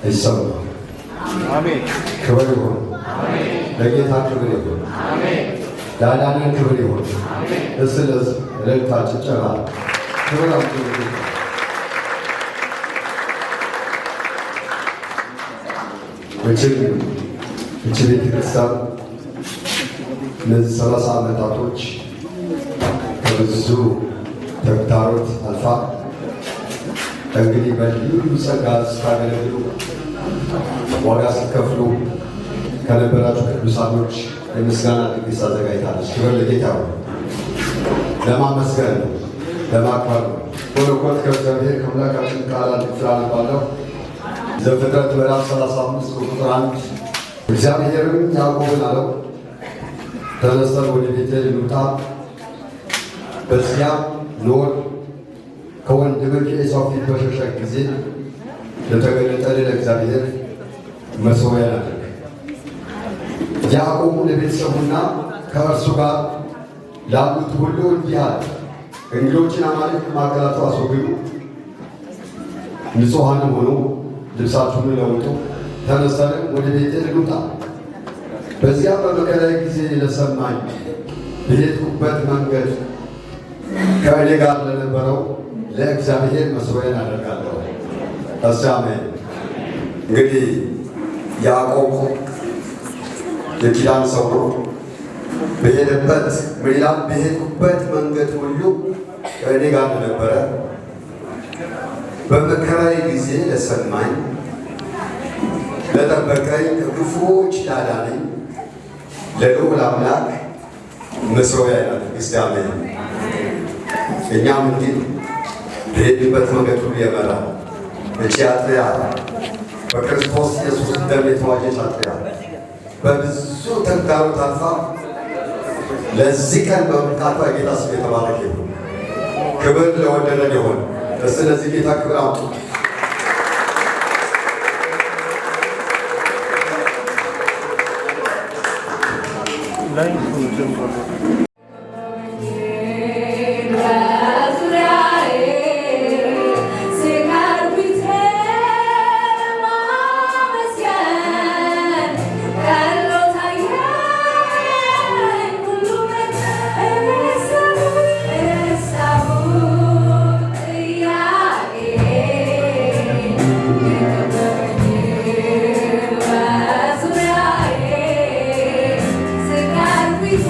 ይሰማል። አሜን። ክብር ይሁን ለጌታ፣ ክብር ይሁን ለአዳነን፣ ክብር ይሁን። እስለስ እልልታ፣ ጭብጨባ፣ ክብር አምጡ። መቼም እቺ ቤተክርስቲያን እነዚህ 30 ዓመታቶች ከብዙ ተግዳሮት አልፋ እንግዲህ በልዩ ጸጋ ስታገለግሉ ዋጋ ስትከፍሉ ከነበራችሁ ቅዱሳኖች የምስጋና ድግስ አዘጋጅታለች። ክብር ለጌታ ነው። ለማመስገን ነው፣ ለማክበር ነው። በረከት ከእግዚአብሔር ከአምላካችን ቃል ክፍል አነባለሁ። ዘፍጥረት ምዕራፍ 35 ቁጥር 1 እግዚአብሔርም ያዕቆብን አለው፣ ተነስተን ወደ ቤቴል እንውጣ፣ በዚያም ኖር። ከወንድምህ ከዔሳው ፊት በሸሸህ ጊዜ ለተገለጠልህ ለእግዚአብሔር መሠዊያን አድርግ። ያዕቆብ ለቤተሰቡና ከእርሱ ጋር ላሉት ሁሉ እንዲህ አለ፣ እንግዶችን አማልክት ከማዕከላችሁ አስወግዱ፣ ንጹሐንም ሆኑ፣ ልብሳችሁን ለውጡ፣ ተነስተንም ወደ ቤቴል እንውጣ። በዚያም በመከራዬ ጊዜ ለሰማኝ በሄድኩበት መንገድ ከእኔ ጋር ለነበረው ለእግዚአብሔር መሠዊያን አደርጋለሁ። አሜን። እንግዲህ ያዕቆብ የኪዳን ሰው ነው። በሄደበት ሜላም በሄድኩበት መንገድ ሁሉ ከእኔ ጋር ነበረ፣ በመከራዬ ጊዜ ለሰማኝ ለጠበቀኝ፣ ከክፉዎች ላዳነኝ ለልዑል አምላክ መሠዊያን አድርግ። አሜን። እኛም እንዲህ በሄድንበት መንገድ ሁሉ የመራ እቺ አጥቢያ በክርስቶስ ኢየሱስ ደም የተዋጀች አጥቢያ በብዙ ተግዳሮት አልፋ ለዚህ ቀን በመምጣቷ የጌታ ስም የተባረከ ይሁን። ክብር ለወደደን ይሁን። ስለዚህ ጌታ ክብር አምጡ። We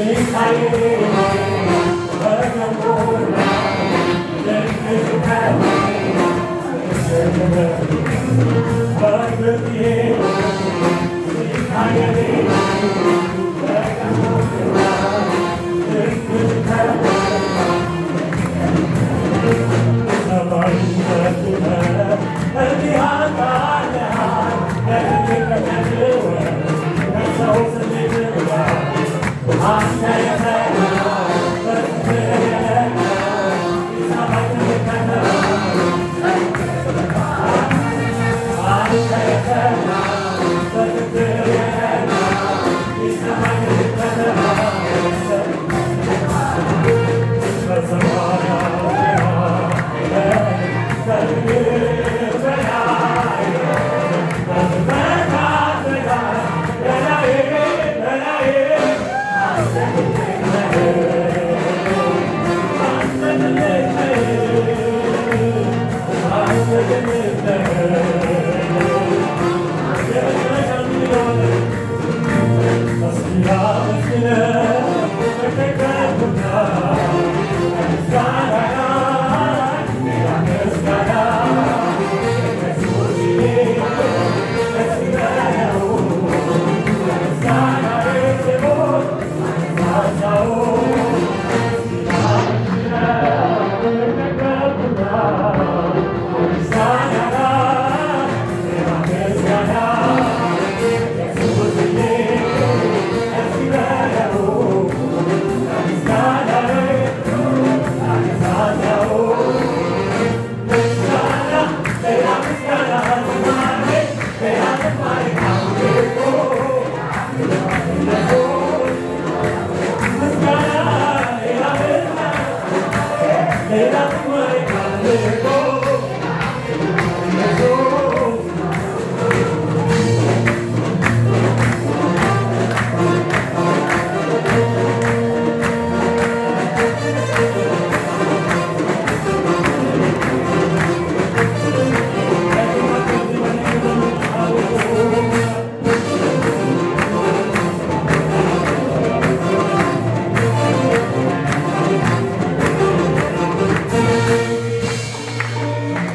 Hallelujah.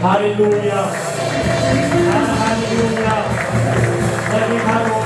Hallelujah. Let me have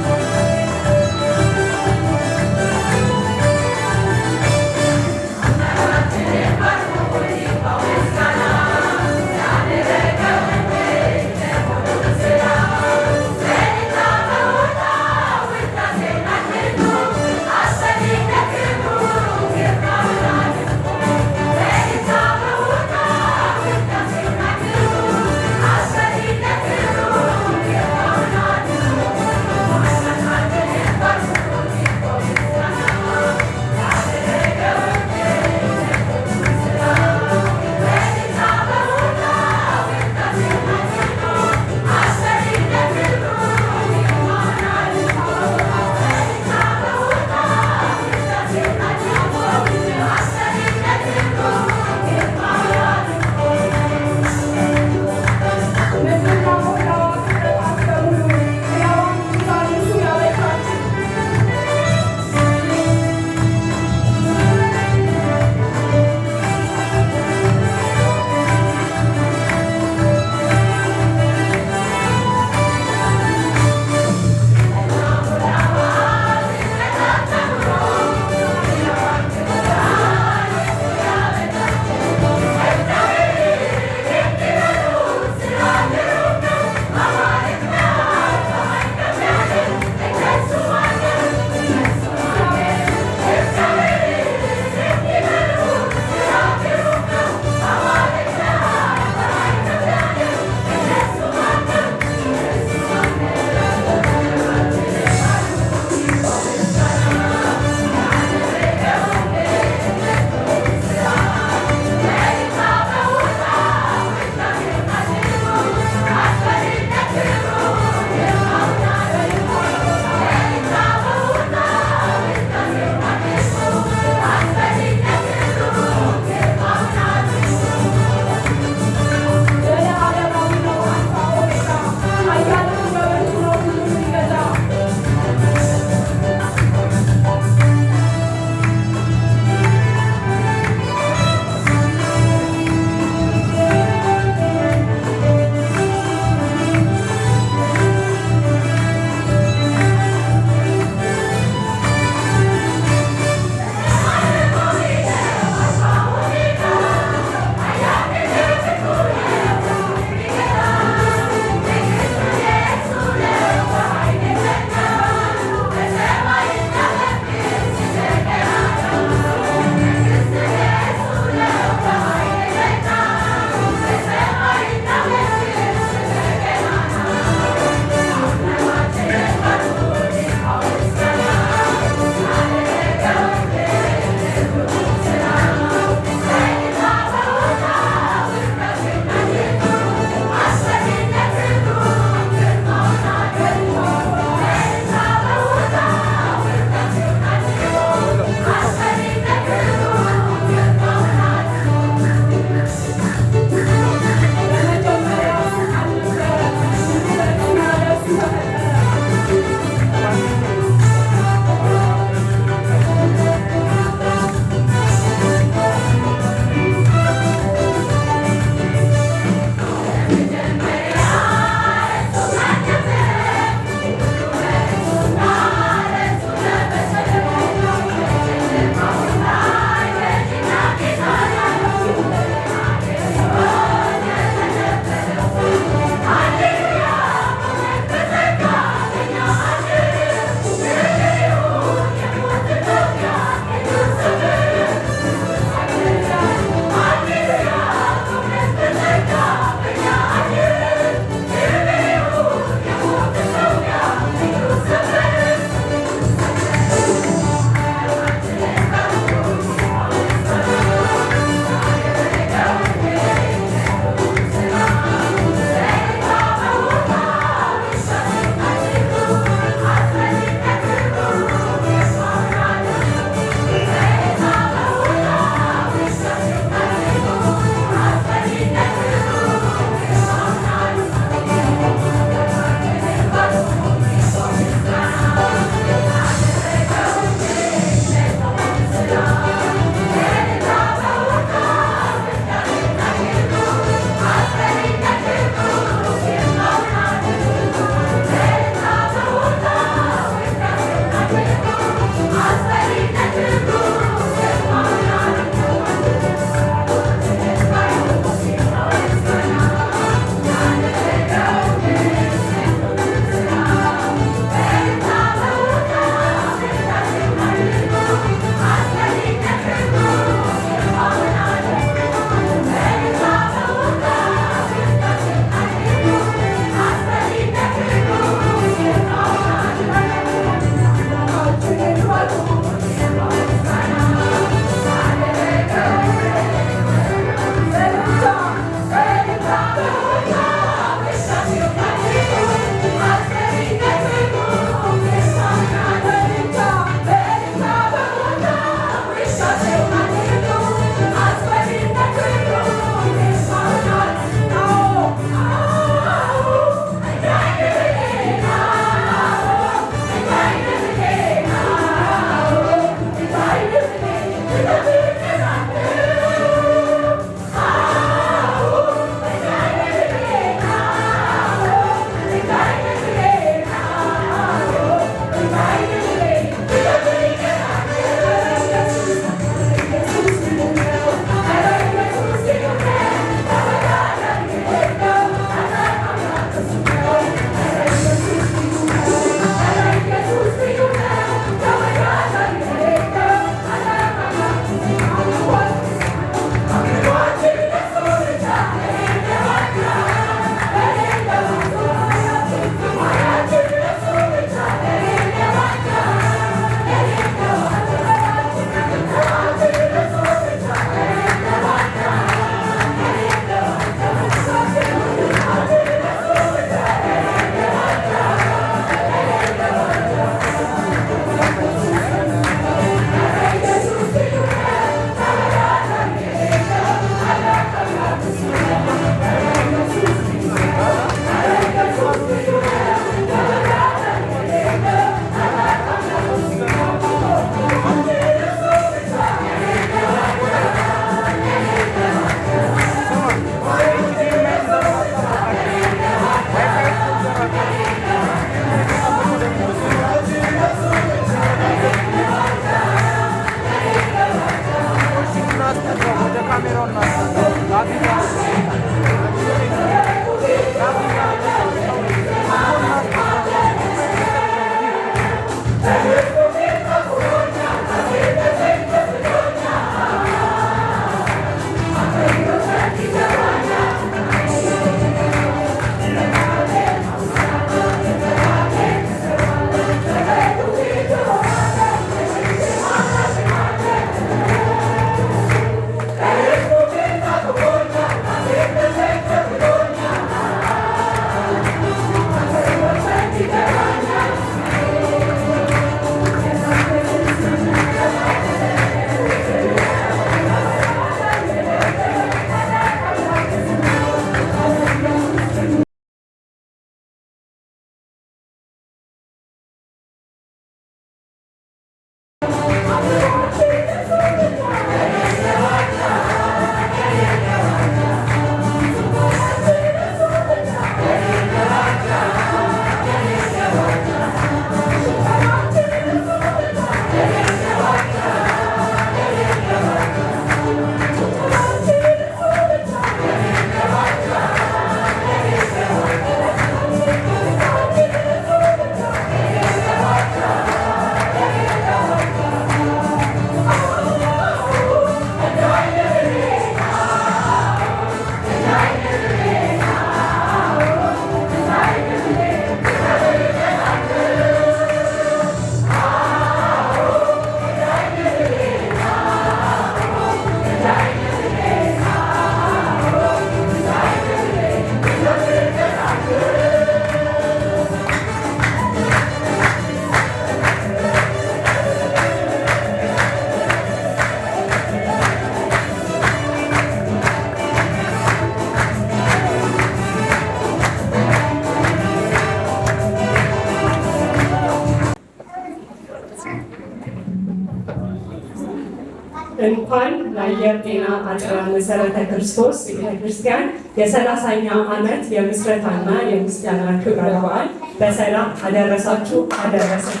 እንኳን ለአየር ጤና አጥራ መሰረተ ክርስቶስ ቤተክርስቲያን የ30ኛው ዓመት የምስረታና የምስጋና ክብረ በዓል በሰላም አደረሳችሁ አደረሰን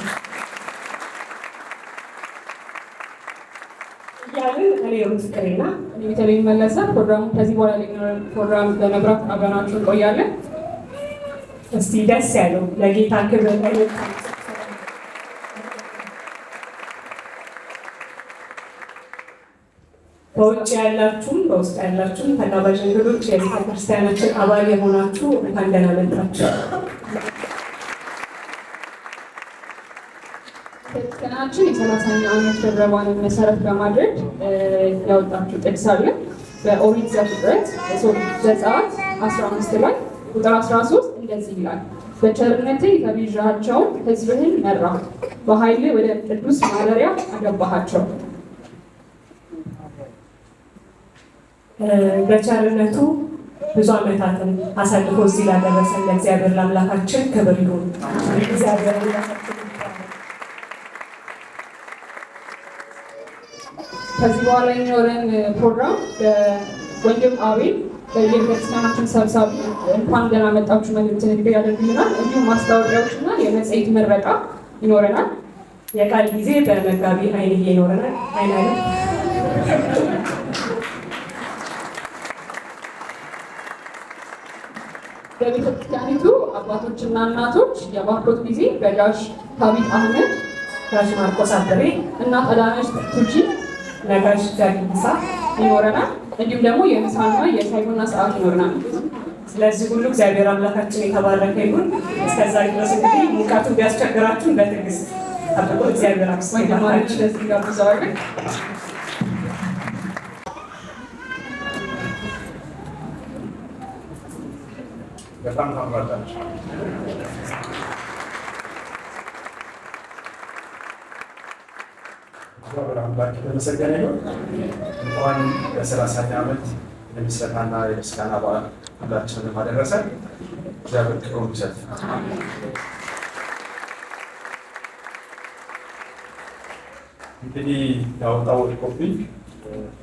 እያልን እኔ ሩት ፍቅሬና እኔ ቤተልሔም መለሰ ፕሮግራሙ ከዚህ በኋላ ሌላ ፕሮግራም በመብራት አብረናችሁ እንቆያለን። እስቲ ደስ ያለው ለጌታ ክብር በውጭ ያላችሁም በውስጥ ያላችሁም ተጋባዥ እንግዶች የቤተ ክርስቲያናችን አባል የሆናችሁ እንኳን ደህና መጣችሁ። ቤተክርስቲያናችን የ30ኛ ዓመት ክብረ በዓልን መሰረት በማድረግ ያወጣችው ጥቅስ አለ። በኦሪት ዘፍጥረት ዘጸአት 15 ላይ ቁጥር 13 እንደዚህ ይላል፣ በቸርነትህ የተቤዣቸውን ሕዝብህን መራ፣ በኃይል ወደ ቅዱስ ማደሪያ አገባሃቸው። በቸርነቱ ብዙ ዓመታትን አሳልፎ እዚህ ላደረሰን ለእግዚአብሔር ለአምላካችን ክብር ይሁን። እግዚአብሔር ከዚህ በኋላ የሚኖረን ፕሮግራም ወንድም አቤል በየቤተክርስቲያናችን ሰብሳቢ እንኳን ደህና መጣችሁ መልእክት ንግግር ያደርግልናል። እንዲሁም ማስታወቂያዎችና የመጽሔት ምረቃ ይኖረናል። የቃል ጊዜ በመጋቢ አይንዬ ይኖረናል። አይናለ በቤተክርስቲያኒቱ አባቶችና እናቶች የባርኮት ጊዜ በጋሽ ታቢት አህመድ፣ ጋሽ ማርቆስ አበሬ፣ እናት አዳነች ቱጂ፣ ነጋሽ ዳጊሳ ይኖረናል። እንዲሁም ደግሞ የምሳና የሻይ ቡና ሰዓት ይኖረናል። ስለዚህ ሁሉ እግዚአብሔር አምላካችን የተባረከ ይሁን። እስከዛ ድረስ እንግዲህ ሙቀቱ ቢያስቸግራችሁን በትዕግስት ጠብቆ እግዚአብሔር ወንድማች ደስ ጋብዘዋል። በጣም ታምራላችሁ። እግዚአብሔር አምላክ የተመሰገነ ይሁን። እንኳን ለ30ኛ ዓመት የምስረታና የምስጋና በዓል ሁላችንም አደረሰን። እግዚአብሔር ክብሩን ይውሰድ። እንግዲህ ያወጣው ኮፒ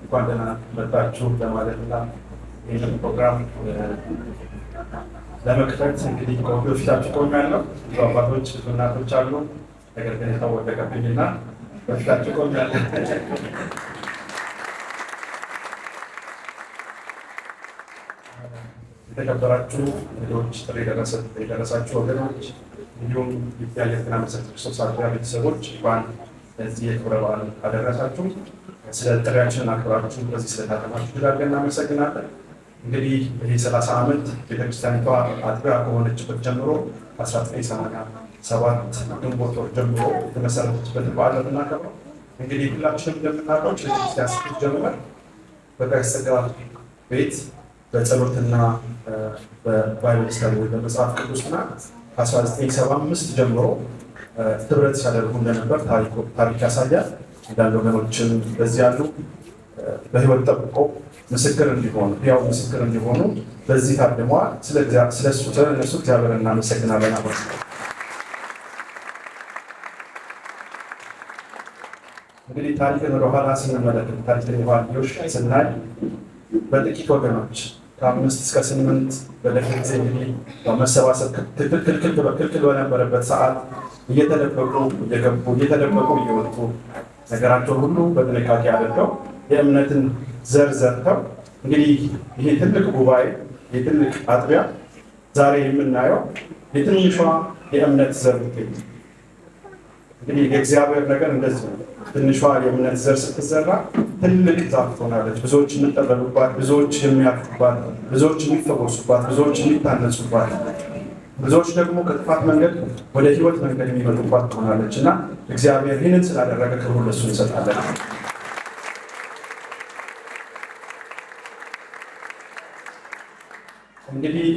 እንኳን ደህና መጣችሁ ለማለትና ይህንን ፕሮግራም ለመክፈት እንግዲህ ኮፒ በፊታችሁ ቆሜያለሁ። ብዙ አባቶች ብዙ እናቶች አሉ። ነገር ግን የታወቀብኝና በፊታችሁ ቆሜያለሁ። የተከበራችሁ እንግዶች፣ ጥሪ የደረሳችሁ ወገኖች፣ እንዲሁም የእግዚአብሔር ጤና መሰረት ክርስቶስ አጥቢያ ቤተሰቦች እንኳን ለዚህ የክብረ በዓል አደረሳችሁ። ስለ ጥሪያችንን አክብራችሁ በዚህ ስለታደማችሁ እጅግ እናመሰግናለን። እንግዲህ ይህ 30 ዓመት ቤተክርስቲያኒቷ አጥቢያ ከሆነችበት ጀምሮ 1987 ግንቦት ወር ጀምሮ የተመሰረተችበትን በዓል የምናከብረው እንግዲህ ሁላችንም እንደምናውቀው ቤተክርስቲያን ስትጀምር በጋሽ ጸጋ ቤት በጸሎትና በባይብል ስተዲ ወይ በመጽሐፍ ቅዱስ ጥናት ከ1975 ጀምሮ ህብረት ሲያደርጉ እንደነበር ታሪክ ያሳያል። አንዳንድ ወገኖችም በዚህ ያሉ በህይወት ጠብቆ ምስክር እንዲሆኑ ያው ምስክር እንዲሆኑ በዚህ ታድመዋል። ስለ እነሱ እግዚአብሔር እናመሰግናለን። እንግዲህ ታሪክን ወደኋላ ስንመለከት ታሪክን የኋልዮሽ ስናይ በጥቂት ወገኖች ከ5 እስከ 8 በደርግ ጊዜ እንግዲህ መሰባሰብ ክልክል በነበረበት ሰዓት እየተደበቁ እየገቡ እየተደበቁ እየወጡ ነገራቸውን ሁሉ በጥንቃቄ አድርገው የእምነትን ዘር ዘርተው እንግዲህ ይሄ ትልቅ ጉባኤ የትልቅ አጥቢያ ዛሬ የምናየው የትንሿ የእምነት ዘር ውጤት። እንግዲህ የእግዚአብሔር ነገር እንደዚህ ነው። ትንሿ የእምነት ዘር ስትዘራ ትልቅ ዛፍ ትሆናለች። ብዙዎች የሚጠበሉባት፣ ብዙዎች የሚያርፉባት፣ ብዙዎች የሚፈወሱባት፣ ብዙዎች የሚታነጹባት፣ ብዙዎች ደግሞ ከጥፋት መንገድ ወደ ሕይወት መንገድ የሚመጡባት ትሆናለች እና እግዚአብሔር ይህንን ስላደረገ ክብሩን ለእሱ እንሰጣለን። እንግዲህ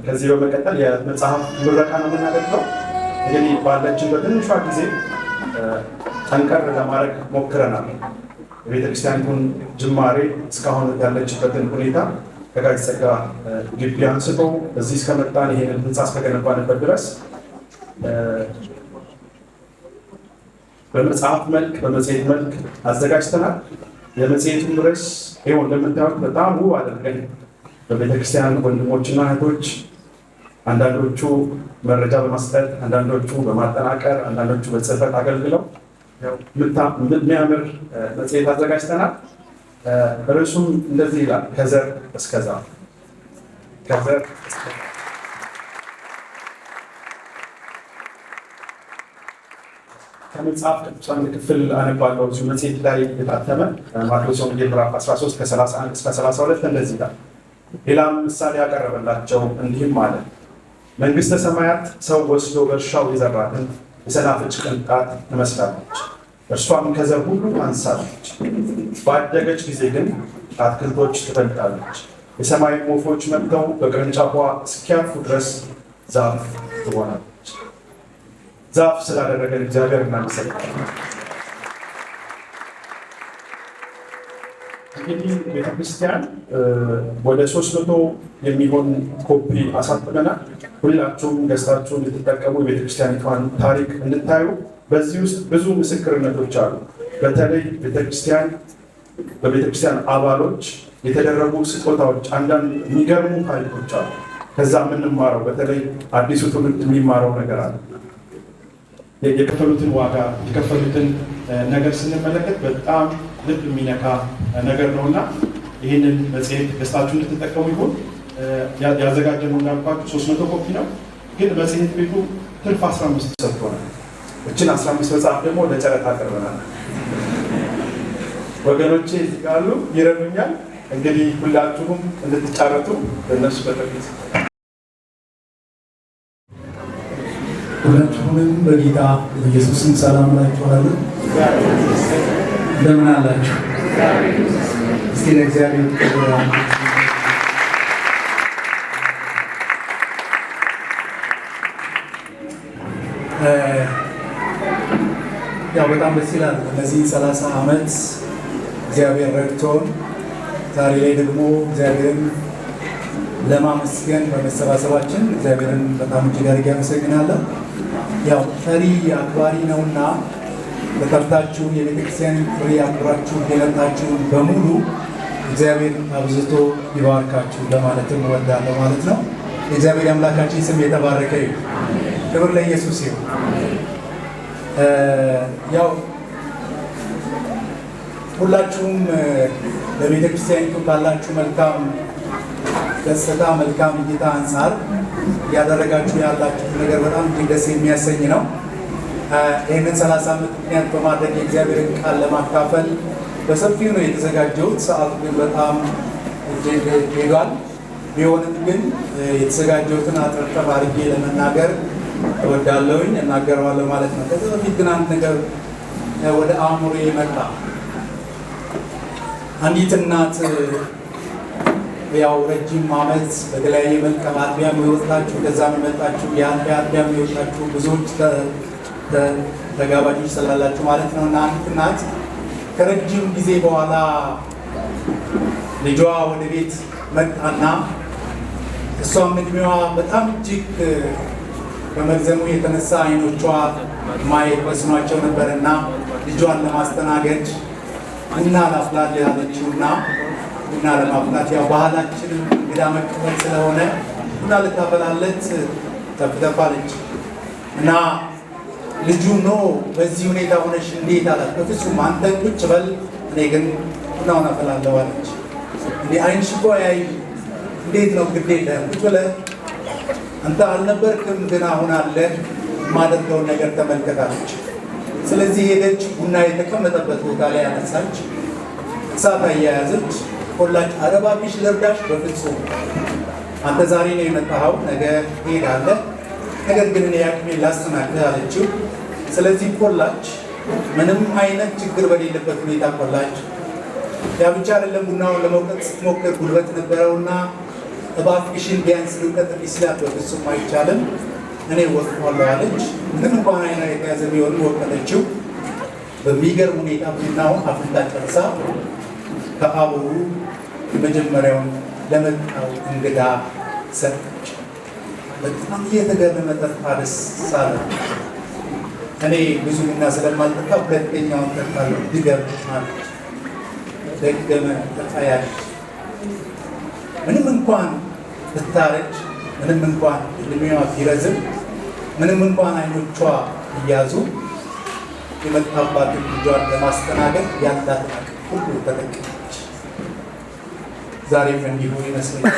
ከዚህ በመቀጠል የመጽሐፍ ምረቃ ነው የምናደርገው። እንግዲህ ባለችን በትንሿ ጊዜ ጠንከር ለማድረግ ሞክረናል። የቤተክርስቲያኒቱን ጅማሬ እስካሁን ያለችበትን ሁኔታ ከጋሽ ጸጋ ግቢ አንስቶ እዚህ እስከመጣን ይሄንን ህንፃ እስከገነባንበት ድረስ በመጽሐፍ መልክ በመጽሔት መልክ አዘጋጅተናል። የመጽሔቱን ርዕስ ይኸው እንደምታዩት በጣም ውብ አድርገን በቤተክርስቲያን ወንድሞችና እህቶች አንዳንዶቹ መረጃ በመስጠት አንዳንዶቹ በማጠናቀር አንዳንዶቹ በጽህፈት አገልግለው የሚያምር መጽሔት አዘጋጅተናል። ርዕሱም እንደዚህ ይላል፣ ከዘር እስከ ዛፍ። ከዘር እስከ ዛፍ። ከመጽሐፍ ቅዱስ አንድ ክፍል አነባለሁ። እዚሁ መጽሔት ላይ የታተመ ማቴዎስ ወንጌል ምዕራፍ 13 ከ31 እስከ 32 እንደዚህ ይላል። ሌላም ምሳሌ ያቀረበላቸው እንዲህም አለ፣ መንግሥተ ሰማያት ሰው ወስዶ በእርሻው የዘራትን የሰናፍጭ ቅንጣት ትመስላለች። እርሷም ከዘር ሁሉ አንሳለች፣ ባደገች ጊዜ ግን አትክልቶች ትፈልጣለች፣ የሰማይ ወፎች መጥተው በቅርንጫፏ እስኪያርፉ ድረስ ዛፍ ትሆናለች። ዛፍ ስላደረገን እግዚአብሔር እናመሰግናለን። እንግዲህ ቤተክርስቲያን ወደ 300 የሚሆን ኮፒ አሳትመናል። ሁላችሁም ገዝታችሁ እንድትጠቀሙ የቤተክርስቲያኒቷን ታሪክ እንድታዩ። በዚህ ውስጥ ብዙ ምስክርነቶች አሉ። በተለይ በቤተክርስቲያን አባሎች የተደረጉ ስጦታዎች፣ አንዳንድ የሚገርሙ ታሪኮች አሉ። ከዛ የምንማረው በተለይ አዲሱ ትውልድ የሚማረው ነገር አለ። የከፈሉትን ዋጋ የከፈሉትን ነገር ስንመለከት በጣም ልብ የሚነካ ነገር ነውና ይህንን መጽሔት ገዝታችሁ እንድትጠቀሙ ይሁን። ያዘጋጀነው እንዳልኳችሁ 300 ኮፒ ነው፣ ግን መጽሔት ቤቱ ትርፍ 15 ሰጥቶናል። እችን 15 መጽሐፍ ደግሞ ለጨረታ አቅርበናል። ወገኖቼ እዚህ ካሉ ይረዱኛል። እንግዲህ ሁላችሁም እንድትጫረቱ ለእነሱ በተፊት ሁላችሁንም በጌታ በኢየሱስም ሰላም እላችኋለሁ። እንደምን አላችሁ? እስቲ ለእግዚአብሔር ክብር ያው በጣም ደስ ይላል። እነዚህ 30 ዓመት እግዚአብሔር ረድቶን ዛሬ ላይ ደግሞ እግዚአብሔርን ለማመስገን በመሰባሰባችን እግዚአብሔርን በጣም እጅግ አድርጌ አመሰግናለሁ። ያው ፈሪ አክባሪ ነውና በጠርታችሁ የቤተክርስቲያን ፍሬ አክብራችሁ የመጣችሁ በሙሉ እግዚአብሔር አብዝቶ ይባርካችሁ ለማለትም እወዳለሁ ማለት ነው። የእግዚአብሔር አምላካችን ስም የተባረከ ይሁን። ክብር ለኢየሱስ ይሁን። ያው ሁላችሁም ለቤተክርስቲያኒቱ ካላችሁ መልካም ገጽታ መልካም እይታ አንጻር እያደረጋችሁ ያላችሁ ነገር በጣም ደስ የሚያሰኝ ነው። ይህንን 30 ዓመት ምክንያት በማድረግ የእግዚአብሔርን ቃል ለማካፈል በሰፊው ነው የተዘጋጀሁት። ሰዓቱ ግን በጣም እጅግ ሄዷል። ቢሆንም ግን የተዘጋጀሁትን አጠርጠር አድርጌ ለመናገር እወዳለሁኝ፣ እናገረዋለሁ ማለት ነው። ከዚህ በፊት ግን አንድ ነገር ወደ አእምሮዬ መጣ። አንዲት እናት ያው ረጅም ዓመት በተለያየ መልክ አጥቢያ የሚወጣችሁ ከዛም የመጣችሁ የአጥቢያ የሚወጣችሁ ብዙዎች ተጋባዦች ስላላችሁ ማለት ነው። እና አንዲት እናት ከረጅም ጊዜ በኋላ ልጇ ወደ ቤት መጣና እሷም እድሜዋ በጣም እጅግ በመግዘሙ የተነሳ አይኖቿ ማየት ወስኗቸው ነበርና ልጇን ለማስተናገድ ቡና ላፍላት ያለችውና ቡና ለማፍላት ያው ባህላችንም እንግዳ መቀበል ስለሆነ ቡና ልታፈላለት ተፍተፋለች እና ልጁ ነው በዚህ ሁኔታ ሆነሽ እንዴት አላት። በፍጹም አንተ ቁጭ በል እኔ ግን ቡናውን አፈላለሁ አለች። እንዲህ አይንሽ እኮ ያይ እንዴት ነው ግድ የለህም ቁጭ ብለህ አንተ አልነበርክም ግን አሁን አለ የማደርገውን ነገር ተመልከታለች። ስለዚህ ሄደች፣ ቡና የተቀመጠበት ቦታ ላይ አነሳች፣ እሳት አያያዘች፣ ቆላች። ኧረ እባክሽ ልርዳሽ? በፍጹም አንተ ዛሬ ነው የመጣኸው፣ ነገ ትሄዳለህ፣ ነገር ግን እኔ ያቅሜን ላስተናግድ አለችው። ስለዚህ ቆላች፣ ምንም አይነት ችግር በሌለበት ሁኔታ ቆላች። ያ ብቻ አይደለም፣ ቡናውን ለመውቀጥ ስትሞክር ጉልበት ነበረውና እባክሽን ቢያንስ ልውቀጥልሽ ስላት በፍጹም አይቻልም እኔ ወቅቷለሁ አለች። ምን እንኳን አይና የተያዘ ቢሆንም ወቀጠችው። በሚገርም ሁኔታ ቡናውን አፍልታ ጨርሳ ከአቦሩ የመጀመሪያውን ለመጣው እንግዳ ሰጠች። በጣም እየተገረመ ጠጣ፣ ደስ አለ። እኔ ብዙ ቡና ስለማልጠጣ ሁለተኛውን ጠጣለሁ ድገም አለች። ደገመ፣ ጠጣ ያለች። ምንም እንኳን ብታረጅ፣ ምንም እንኳን እድሜዋ ቢረዝም፣ ምንም እንኳን አይኖቿ እያዙ የመጣባትን ልጇን ለማስተናገድ ያላትን አቅም ሁሉ ተጠቀመች። ዛሬም እንዲሁ ይመስለኛል።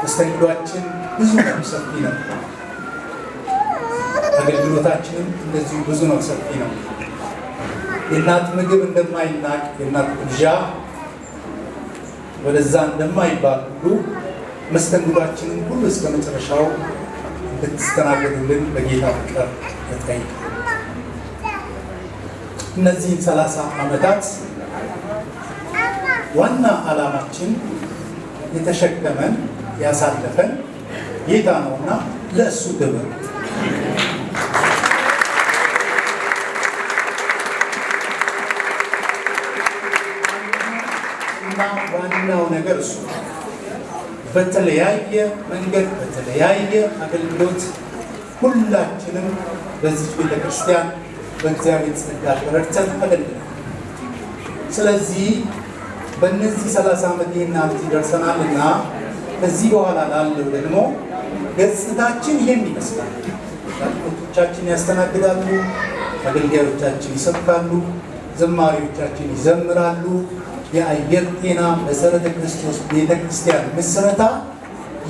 መስተንግዷችን ብዙ ነው፣ ሰፊ ነው። አገልግሎታችንም እንደዚሁ ብዙ ነው፣ ሰፊ ነው። የእናት ምግብ እንደማይናቅ የእናት ግብዣ ወደዛ እንደማይባል ሁሉ መስተንግዷችንን ሁሉ እስከ መጨረሻው እንድትስተናገዱልን በጌታ ፍቅር እንጠይቃለን። እነዚህን 30 ዓመታት ዋና ዓላማችን የተሸከመን ያሳለፈን ጌታ ነውና ለእሱ ክብር እና ዋናው ነገር እሱ በተለያየ መንገድ በተለያየ አገልግሎት ሁላችንም በዚህ ቤተክርስቲያን በእግዚአብሔር ጸጋ ተረድተን አገልግለናል። ስለዚህ በእነዚህ 30 ዓመት ይህን ደርሰናልና ከዚህ በኋላ ላለው ደግሞ ገጽታችን ይሄን ይመስላል። አገልጋዮቻችን ያስተናግዳሉ፣ አገልጋዮቻችን ይሰብካሉ፣ ዘማሪዎቻችን ይዘምራሉ። የአየር ጤና መሰረተ ክርስቶስ ቤተክርስቲያን ምስረታ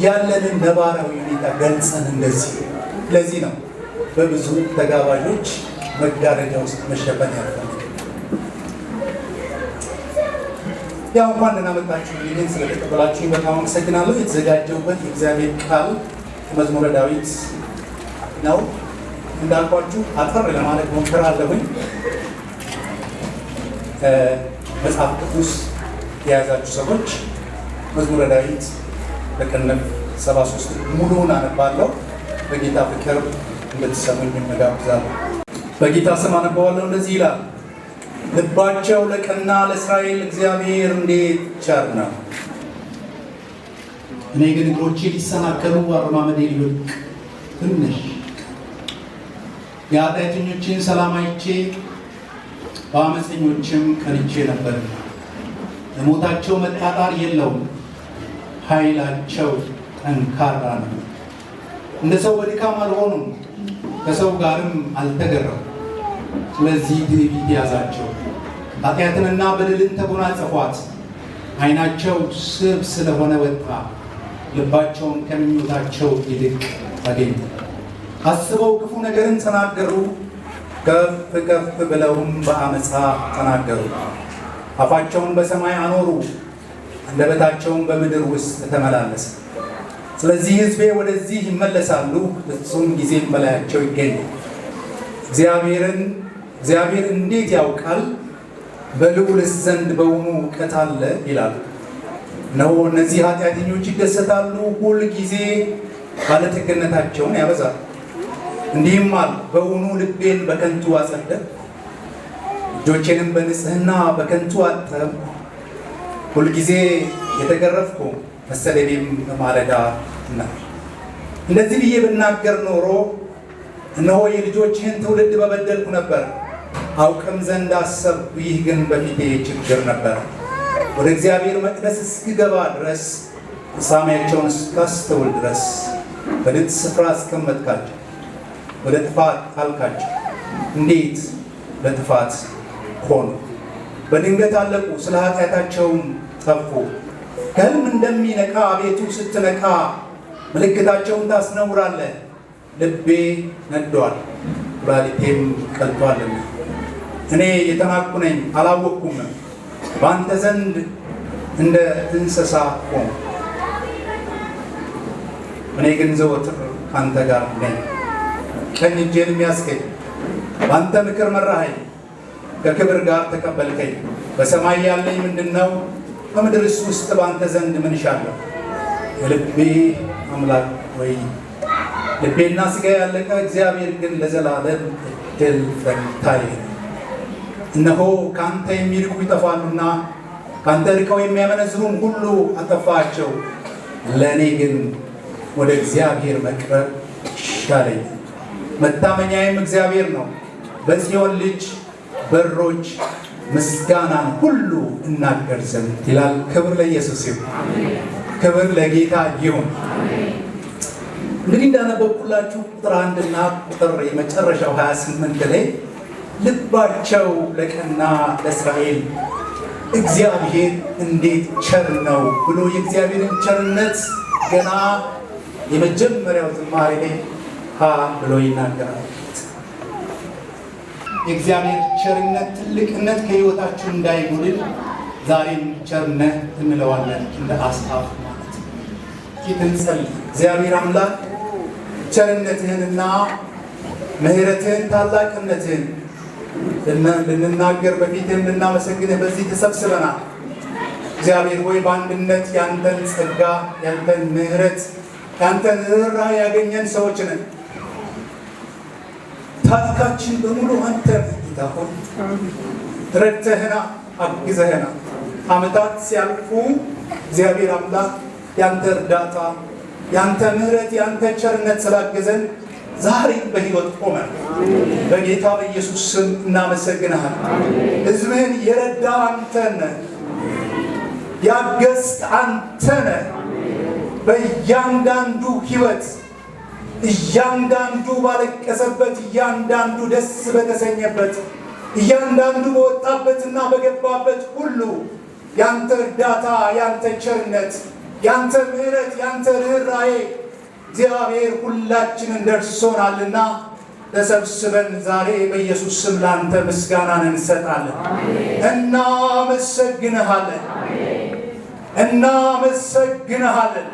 ያለንን ነባራዊ ሁኔታ ገልጸን እንደዚህ ለዚህ ነው በብዙ ተጋባዦች መጋረጃ ውስጥ መሸፈን ያለው። ያው እንኳን ደህና መጣችሁ። ይህን ስለተቀበላችሁ በጣም አመሰግናለሁ። የተዘጋጀውበት የእግዚአብሔር ቃል መዝሙረ ዳዊት ነው። እንዳልኳችሁ አጠር ለማለት ሞክራለሁኝ። መጽሐፍ ቅዱስ የያዛችሁ ሰዎች መዝሙረ ዳዊት በቅንፍ 73 ሙሉውን አነባለሁ። በጌታ ፍቅር እንድትሰሙኝ እጋብዛለሁ። በጌታ ስም አነባዋለሁ። እንደዚህ ይላል። ልባቸው ለቀና ለእስራኤል እግዚአብሔር እንዴት ቸር ነው። እኔ ግን እግሮቼ ሊሰናከሉ አረማመዴ ሊወድቅ ትንሽ የኃጢአተኞችን ሰላም አይቼ በአመፀኞችም ቀንቼ ነበርና ለሞታቸው መጣጣር የለውም፣ ኃይላቸው ጠንካራ ነው። እንደ ሰው በድካም አልሆኑም፣ ከሰው ጋርም አልተገረሙ። ስለዚህ ትዕቢት ያዛቸው፣ ኃጢአትንና በደልን ተጎናጸፏት። ዓይናቸው ስብ ስለሆነ ወጣ፣ ልባቸውን ከምኞታቸው ይልቅ አገኙ። አስበው ክፉ ነገርን ተናገሩ፣ ከፍ ከፍ ብለውም በአመፃ ተናገሩ። አፋቸውን በሰማይ አኖሩ፣ አንደበታቸውን በምድር ውስጥ ተመላለሰ። ስለዚህ ሕዝቤ ወደዚህ ይመለሳሉ፣ ፍጹም ጊዜም በላያቸው ይገኛል። እግዚአብሔር እንዴት ያውቃል? በልዑልስ ዘንድ በውኑ እውቀት አለ ይላል። እነሆ እነዚህ ኃጢአተኞች ይደሰታሉ፣ ሁል ጊዜ ባለጠግነታቸውን ያበዛሉ። እንዲህም አሉ፣ በውኑ ልቤን በከንቱ አጸደቅሁ፣ እጆቼንም በንጽሕና በከንቱ አጠብሁ። ሁልጊዜ የተገረፍኩ መሰደዴም በማለዳ ነው። እንደዚህ ብዬ ብናገር ኖሮ እነሆ የልጆችህን ትውልድ በበደልኩ ነበር። አውቅም ዘንድ አሰብኩ፣ ይህ ግን በፊቴ ችግር ነበር። ወደ እግዚአብሔር መቅደስ እስክገባ ድረስ ፍጻሜያቸውን እስካስተውል ድረስ በድጥ ስፍራ አስቀመጥካቸው፣ ወደ ጥፋት አልካቸው። እንዴት ለጥፋት ሆኑ! በድንገት አለቁ፣ ስለ ኃጢአታቸውም ጠፉ። ከሕልም እንደሚነቃ አቤቱ ስትነቃ ምልክታቸውን ታስነውራለህ። ልቤ ነዷል፣ ኩላሊቴም ቀልጧልና እኔ የተናቅሁ ነኝ አላወቅኩም። በአንተ ዘንድ እንደ እንስሳ ሆንሁ፣ እኔ ግን ዘወትር ከአንተ ጋር ነኝ። ቀኝ እጄንም ያዝከኝ፣ በአንተ ምክር መራኸኝ፣ ከክብር ጋር ተቀበልከኝ። በሰማይ ያለኝ ምንድን ነው? በምድርስ ውስጥ በአንተ ዘንድ ምን እሻለሁ? የልቤ አምላክ ወይ ልቤና ሥጋ ያለቀ፣ እግዚአብሔር ግን ለዘላለም እድል ፈንታዬ ነው። እነሆ ከአንተ የሚርቁ ይጠፋሉና ከአንተ ርቀው የሚያመነዝሩም ሁሉ አጠፋቸው። ለእኔ ግን ወደ እግዚአብሔር መቅረብ ይሻለኝ፣ መታመኛዬም እግዚአብሔር ነው። በጽዮን ልጅ በሮች ምስጋናን ሁሉ እናገር ዘንድ ይላል። ክብር ለኢየሱስ ይሁን፣ ክብር ለጌታ ይሁን። እንግዲህ እንዳነበብኩላችሁ ቁጥር 1 እና ቁጥር የመጨረሻው 28 ላይ ልባቸው ለቀና ለእስራኤል እግዚአብሔር እንዴት ቸር ነው ብሎ የእግዚአብሔርን ቸርነት ገና የመጀመሪያው ዝማሬ ላይ ሀ ብሎ ይናገራል። የእግዚአብሔር ቸርነት ትልቅነት ከሕይወታችሁ እንዳይጎድል ዛሬም ቸርነት እንለዋለን እንደ አስታፍ ማለት ነው። እንጸልይ። እግዚአብሔር አምላክ ቸርነትህንና ምሕረትህን ታላቅነትህን ልንናገር በፊትህም ልናመሰግንህ በዚህ ተሰብስበናል። እግዚአብሔር ሆይ በአንድነት ያንተን ጸጋ፣ ያንተን ምሕረት፣ ያንተን ርኅራኄ ያገኘን ሰዎች ነን። ታሪካችን በሙሉ አንተ ጌታ ሆይ ረድተህና አግዘህና ዓመታት ሲያልፉ እግዚአብሔር አምላክ ያንተ እርዳታ፣ ያንተ ምሕረት፣ ያንተ ቸርነት ስላገዘን ዛሬ በሕይወት ቆመን በጌታ በኢየሱስ ስም እናመሰግንሃል። ሕዝብህን የረዳ አንተ ነህ፣ ያገዝክ አንተ ነህ። በእያንዳንዱ ሕይወት እያንዳንዱ ባለቀሰበት፣ እያንዳንዱ ደስ በተሰኘበት፣ እያንዳንዱ በወጣበትና በገባበት ሁሉ ያንተ እርዳታ፣ ያንተ ቸርነት፣ ያንተ ምሕረት፣ ያንተ ርኅራኄ እግዚአብሔር ሁላችንን ደርሶናልና ተሰብስበን ዛሬ በኢየሱስ ስም ላንተ ምስጋናን እንሰጣለን። እናመሰግንሃለን፣ እናመሰግንሃለን።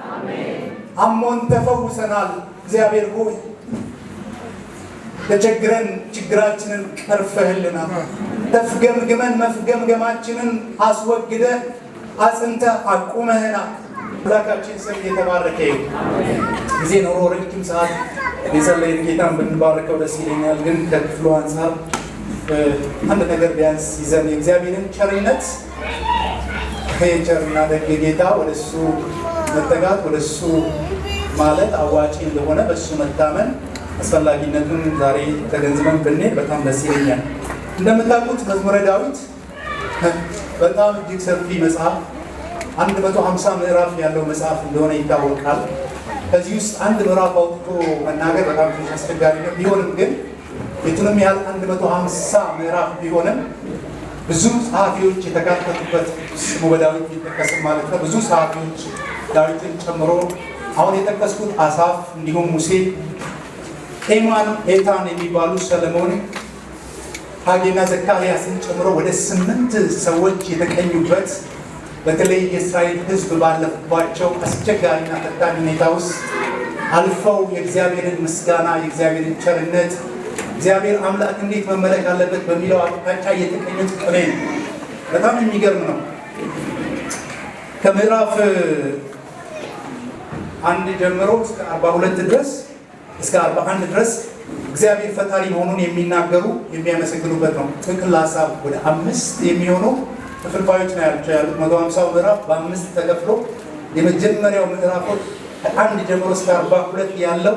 አሞን ተፈውሰናል። እግዚአብሔር ሆይ ተቸግረን ችግራችንን ቀርፈህልናል። ተፍገምግመን መፍገምገማችንን አስወግደ አጽንተ አቁመህናል። አምላካችን ስም የተባረከ ይሁን። ጊዜ ኖሮ ረጅም ሰዓት የጸለይን ጌታን ብንባረከው ደስ ይለኛል። ግን ከክፍሉ አንጻር አንድ ነገር ቢያንስ ይዘን የእግዚአብሔርን ቸርነት ከቸርና ደግ ጌታ ወደሱ መጠጋት፣ ወደሱ ማለት አዋጪ እንደሆነ በሱ መታመን አስፈላጊነቱን ዛሬ ተገንዝበን ብንሄድ በጣም ደስ ይለኛል። እንደምታውቁት መዝሙረ ዳዊት በጣም እጅግ ሰፊ መጽሐፍ 150 ምዕራፍ ያለው መጽሐፍ እንደሆነ ይታወቃል። ከዚህ ውስጥ አንድ ምዕራፍ አውጥቶ መናገር በጣም ትንሽ አስቸጋሪ ነው። ቢሆንም ግን የቱንም ያህል 150 ምዕራፍ ቢሆንም ብዙ ጸሐፊዎች የተካተቱበት ስሙ በዳዊት ይጠቀስም ማለት ነው። ብዙ ጸሐፊዎች ዳዊትን ጨምሮ አሁን የጠቀስኩት አሳፍ፣ እንዲሁም ሙሴ፣ ኤማን፣ ኤታን የሚባሉ ሰለሞን፣ ሐጌና ዘካርያስን ጨምሮ ወደ 8 ሰዎች የተገኙበት በተለይ የእስራኤል ሕዝብ ባለፉባቸው አስቸጋሪና ፈታኝ ሁኔታ ውስጥ አልፈው የእግዚአብሔርን ምስጋና፣ የእግዚአብሔርን ቸርነት፣ እግዚአብሔር አምላክ እንዴት መመለክ አለበት በሚለው አቅጣጫ የተገኙት ቅኔ ነው። በጣም የሚገርም ነው። ከምዕራፍ 1 ጀምሮ እስከ 42 ድረስ እስከ 41 ድረስ እግዚአብሔር ፈጣሪ መሆኑን የሚናገሩ የሚያመሰግኑበት ነው። ጥቅል ሀሳብ ወደ 5 የሚሆኑ ክፍልፋዮች ነው ያሉት። 150 ምዕራፍ በ5 ተከፍሎ የመጀመሪያው ምዕራፎች ከ1 ጀምሮ እስከ 42 ያለው